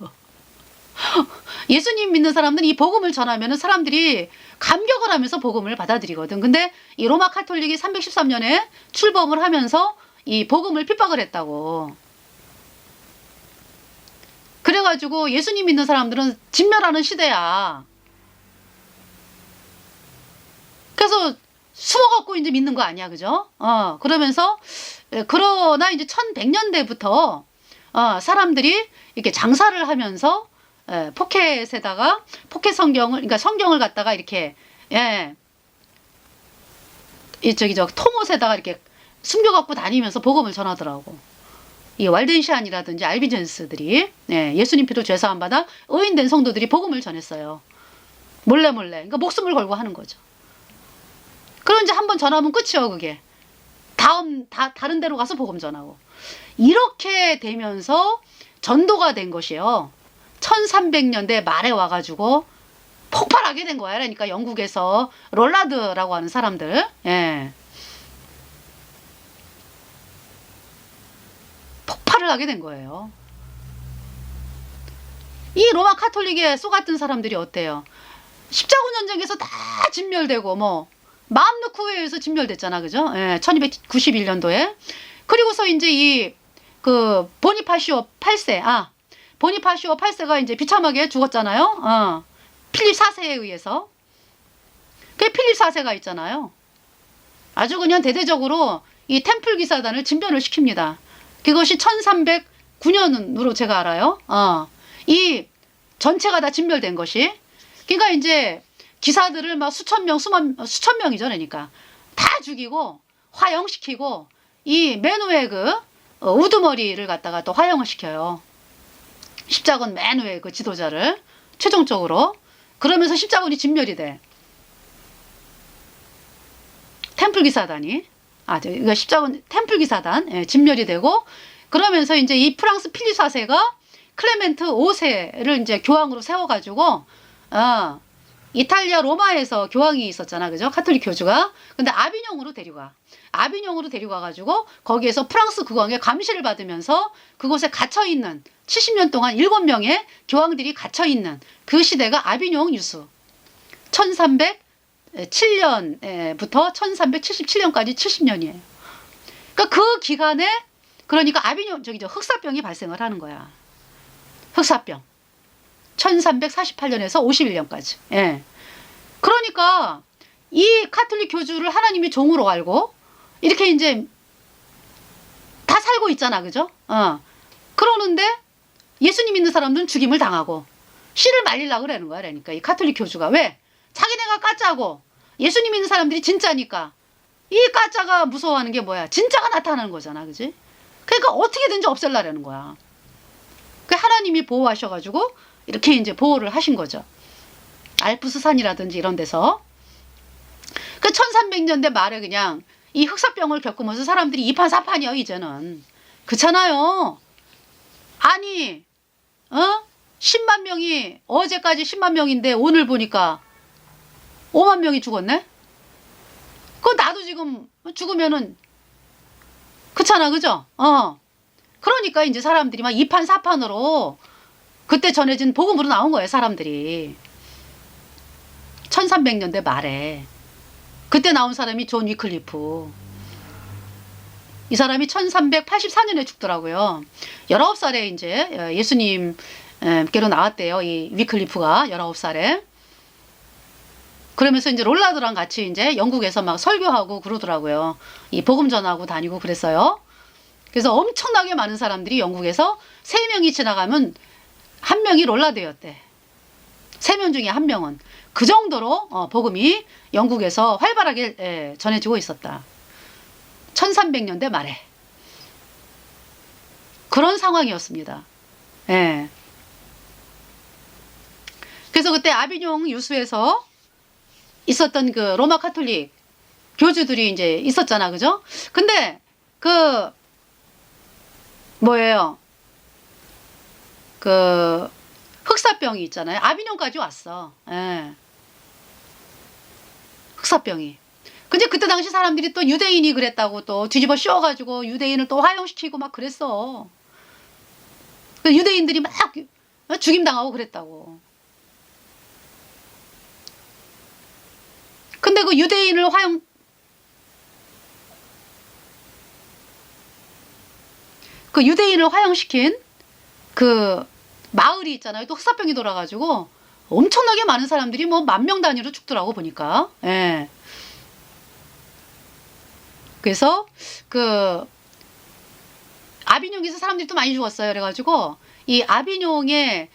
예수님 믿는 사람들은 이 복음을 전하면 사람들이 감격을 하면서 복음을 받아들이거든. 근데 이 로마 카톨릭이 313년에 출범을 하면서 이 복음을 핍박을 했다고. 그래가지고 예수님 믿는 사람들은 진멸하는 시대야. 그래서 숨어갖고 이제 믿는 거 아니야, 그죠? 그러면서, 그러나 이제 1100년대부터, 사람들이 이렇게 장사를 하면서, 포켓에다가, 포켓 성경을, 그러니까 성경을 갖다가 이렇게, 토못에다가 이렇게 숨겨갖고 다니면서 복음을 전하더라고. 이 왈덴시안이라든지 알비전스들이, 예수님 피로 죄 사함 받아 의인된 성도들이 복음을 전했어요. 몰래. 그러니까 목숨을 걸고 하는 거죠. 그럼 이제 한번 전하면 끝이요, 그게. 다른 데로 가서 복음 전하고. 이렇게 되면서 전도가 된 것이요. 1300년대 말에 와가지고 폭발하게 된 거야. 그러니까 영국에서 롤라드라고 하는 사람들. 폭발을 하게 된 거예요. 이 로마 카톨릭에 쏘갔던 사람들이 어때요? 십자군 전쟁에서 다 진멸되고, 마음 놓고 회에서 진멸됐잖아, 그죠? 1291년도에. 그리고서 이제 보니파시오 8세, 보니파시오 8세가 이제 비참하게 죽었잖아요. 필립 4세에 의해서. 그 필립 4세가 있잖아요. 아주 그냥 대대적으로 이 템플 기사단을 진멸을 시킵니다. 그것이 1309년으로 제가 알아요. 이 전체가 다 진멸된 것이. 그러니까 이제 기사들을 막 수천 명이죠. 그러니까 다 죽이고 화형시키고 이 맨 위에 우두머리를 갖다가 또 화형을 시켜요. 십자군 맨 위에 지도자를 최종적으로. 그러면서 십자군이 진멸이 돼. 템플 기사단이. 그러니까 십자군 템플 기사단 진멸이 되고, 그러면서 이제 이 프랑스 필립 4세가 클레멘트 5세를 이제 교황으로 세워가지고 이탈리아 로마에서 교황이 있었잖아, 그죠? 카톨릭 교주가. 근데 아비뇽으로 데려가. 아비뇽으로 데려가가지고 거기에서 프랑스 국왕의 감시를 받으면서 그곳에 갇혀있는 70년 동안 7명의 교황들이 갇혀있는 그 시대가 아비뇽 유수. 1307년부터 1377년까지 70년이에요. 그러니까 그 기간에, 그러니까 아비뇽, 흑사병이 발생을 하는 거야. 흑사병. 1348년에서 51년까지. 그러니까 이 카톨릭 교주를 하나님이 종으로 알고 이렇게 이제 다 살고 있잖아, 그죠? 그러는데 예수님 믿는 사람들은 죽임을 당하고 씨를 말리려고 그러는 거야. 그러니까 이 카톨릭 교주가. 왜? 자기네가 가짜고 예수님 믿는 사람들이 진짜니까. 이 가짜가 무서워하는 게 뭐야? 진짜가 나타나는 거잖아, 그지? 그러니까 어떻게든지 없애려는 거야. 그 하나님이 보호하셔가지고 이렇게 이제 보호를 하신 거죠. 알프스 산이라든지 이런 데서. 그 1300년대 말에 그냥 이 흑사병을 겪으면서 사람들이 이판사판이요, 이제는. 그렇잖아요. 아니, 10만 명이, 어제까지 10만 명인데 오늘 보니까 5만 명이 죽었네? 그거 나도 지금 죽으면은, 그렇잖아, 그죠? 그러니까 이제 사람들이 막 이판사판으로 그때 전해진 복음으로 나온 거예요, 사람들이. 1300년대 말에. 그때 나온 사람이 존 위클리프. 이 사람이 1384년에 죽더라고요. 19살에 이제 예수님께로 나왔대요. 이 위클리프가 19살에. 그러면서 이제 롤라드랑 같이 이제 영국에서 막 설교하고 그러더라고요. 이 복음 전하고 다니고 그랬어요. 그래서 엄청나게 많은 사람들이 영국에서 3명이 지나가면 1명이 롤라드였대. 3명 중에 1명은. 그 정도로 복음이 영국에서 활발하게 전해지고 있었다. 1300년대 말에. 그런 상황이었습니다. 예. 그래서 그때 아비뇽 유수에서 있었던 그 로마 카톨릭 교주들이 이제 있었잖아. 그죠? 근데 그 뭐예요? 그 흑사병이 있잖아요. 아비뇽까지 왔어. 예. 흑사병이. 근데 그때 당시 사람들이 또 유대인이 그랬다고 또 뒤집어 씌워가지고 유대인을 또 화형시키고 막 그랬어. 유대인들이 막 죽임당하고 그랬다고. 근데 그 유대인을 화형시킨 그 마을이 있잖아요. 또 흑사병이 돌아가지고 엄청나게 많은 사람들이 뭐 10,000명 단위로 죽더라고 보니까. 예. 그래서 그 아비뇽에서 사람들이 또 많이 죽었어요. 그래가지고 이 아비뇽에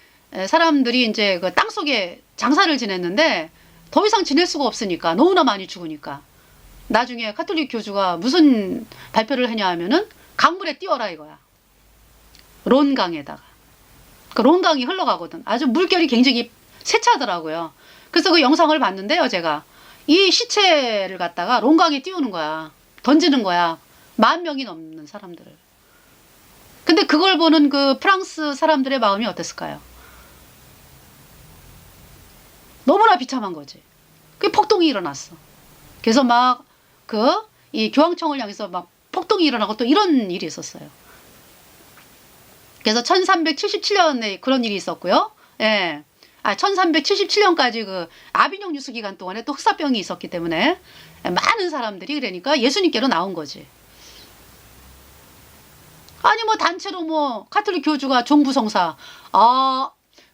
사람들이 이제 그 땅속에 장사를 지냈는데 더 이상 지낼 수가 없으니까 너무나 많이 죽으니까 나중에 카톨릭 교주가 무슨 발표를 했냐 하면은 강물에 띄워라 이거야. 론강에다가. 그 론강이 흘러가거든. 아주 물결이 굉장히 세차더라고요. 그래서 그 영상을 봤는데요, 제가. 이 시체를 갖다가 론강에 띄우는 거야. 던지는 거야. 10,000명이 넘는 사람들을. 근데 그걸 보는 그 프랑스 사람들의 마음이 어땠을까요? 너무나 비참한 거지. 그 폭동이 일어났어. 그래서 막 이 교황청을 향해서 막 폭동이 일어나고 또 이런 일이 있었어요. 그래서 1377년에 그런 일이 있었고요. 예. 1377년까지 그 아비뇽 유수 기간 동안에 또 흑사병이 있었기 때문에 많은 사람들이 그러니까 예수님께로 나온 거지. 아니 뭐 단체로 뭐 카톨릭 교주가 종부성사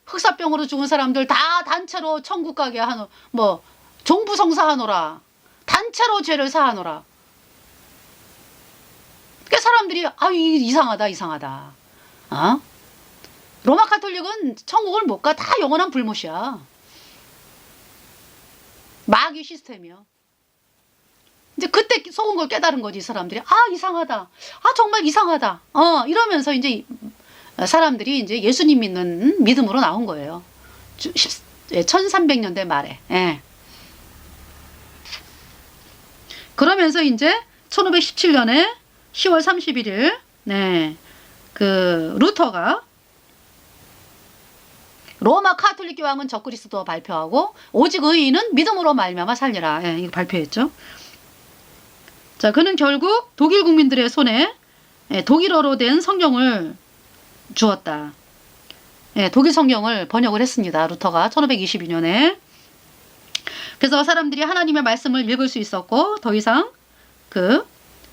흑사병으로 죽은 사람들 다 단체로 천국 가게 하노 뭐 종부성사 하노라. 단체로 죄를 사하노라. 그러니까 사람들이 이상하다. 로마 카톨릭은 천국을 못 가. 다 영원한 불못이야. 마귀 시스템이야. 이제 그때 속은 걸 깨달은 거지, 이 사람들이. 이상하다. 정말 이상하다. 이러면서 이제 사람들이 이제 예수님 믿는 믿음으로 나온 거예요. 1300년대 말에. 예. 그러면서 이제 1517년에 10월 31일, 그 루터가 로마 카톨릭 교황은 적그리스도 발표하고 오직 의인은 믿음으로 말미암아 살리라. 이거 발표했죠. 자, 그는 결국 독일 국민들의 손에 독일어로 된 성경을 주었다. 독일 성경을 번역을 했습니다. 루터가 1522년에. 그래서 사람들이 하나님의 말씀을 읽을 수 있었고 더 이상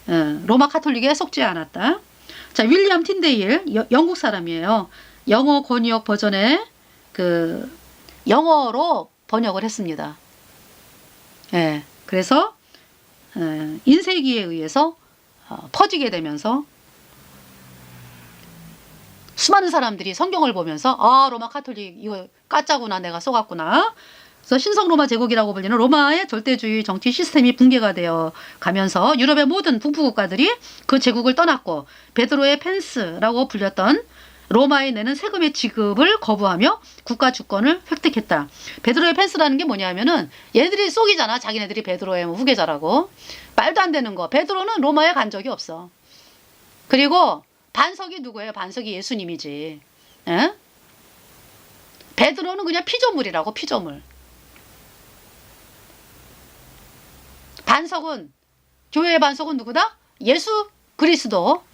로마 카톨릭에 속지 않았다. 자, 윌리엄 틴데일 영국 사람이에요. 영어 권역 버전에 영어로 번역을 했습니다. 그래서 인쇄기에 의해서 퍼지게 되면서 수많은 사람들이 성경을 보면서 로마 카톨릭 이거 까짜구나, 내가 속았구나. 그래서 신성 로마 제국이라고 불리는 로마의 절대주의 정치 시스템이 붕괴가 되어 가면서 유럽의 모든 북부 국가들이 그 제국을 떠났고 베드로의 펜스라고 불렸던 로마에 내는 세금의 지급을 거부하며 국가 주권을 획득했다. 베드로의 펜스라는 게 뭐냐면은 얘네들이 속이잖아. 자기네들이 베드로의 후계자라고. 말도 안 되는 거. 베드로는 로마에 간 적이 없어. 그리고 반석이 누구예요? 반석이 예수님이지. 에? 베드로는 그냥 피조물이라고, 피조물. 반석은, 교회의 반석은 누구다? 예수 그리스도.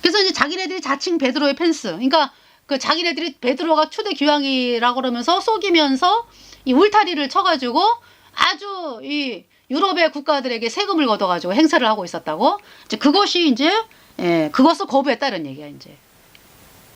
그래서 이제 자기네들이 자칭 베드로의 펜스. 그러니까 자기네들이 베드로가 초대 교황이라고 그러면서 속이면서 이 울타리를 쳐가지고 아주 이 유럽의 국가들에게 세금을 걷어가지고 행사를 하고 있었다고. 이제 그것이 이제 그것을 거부했다는 얘기야 이제.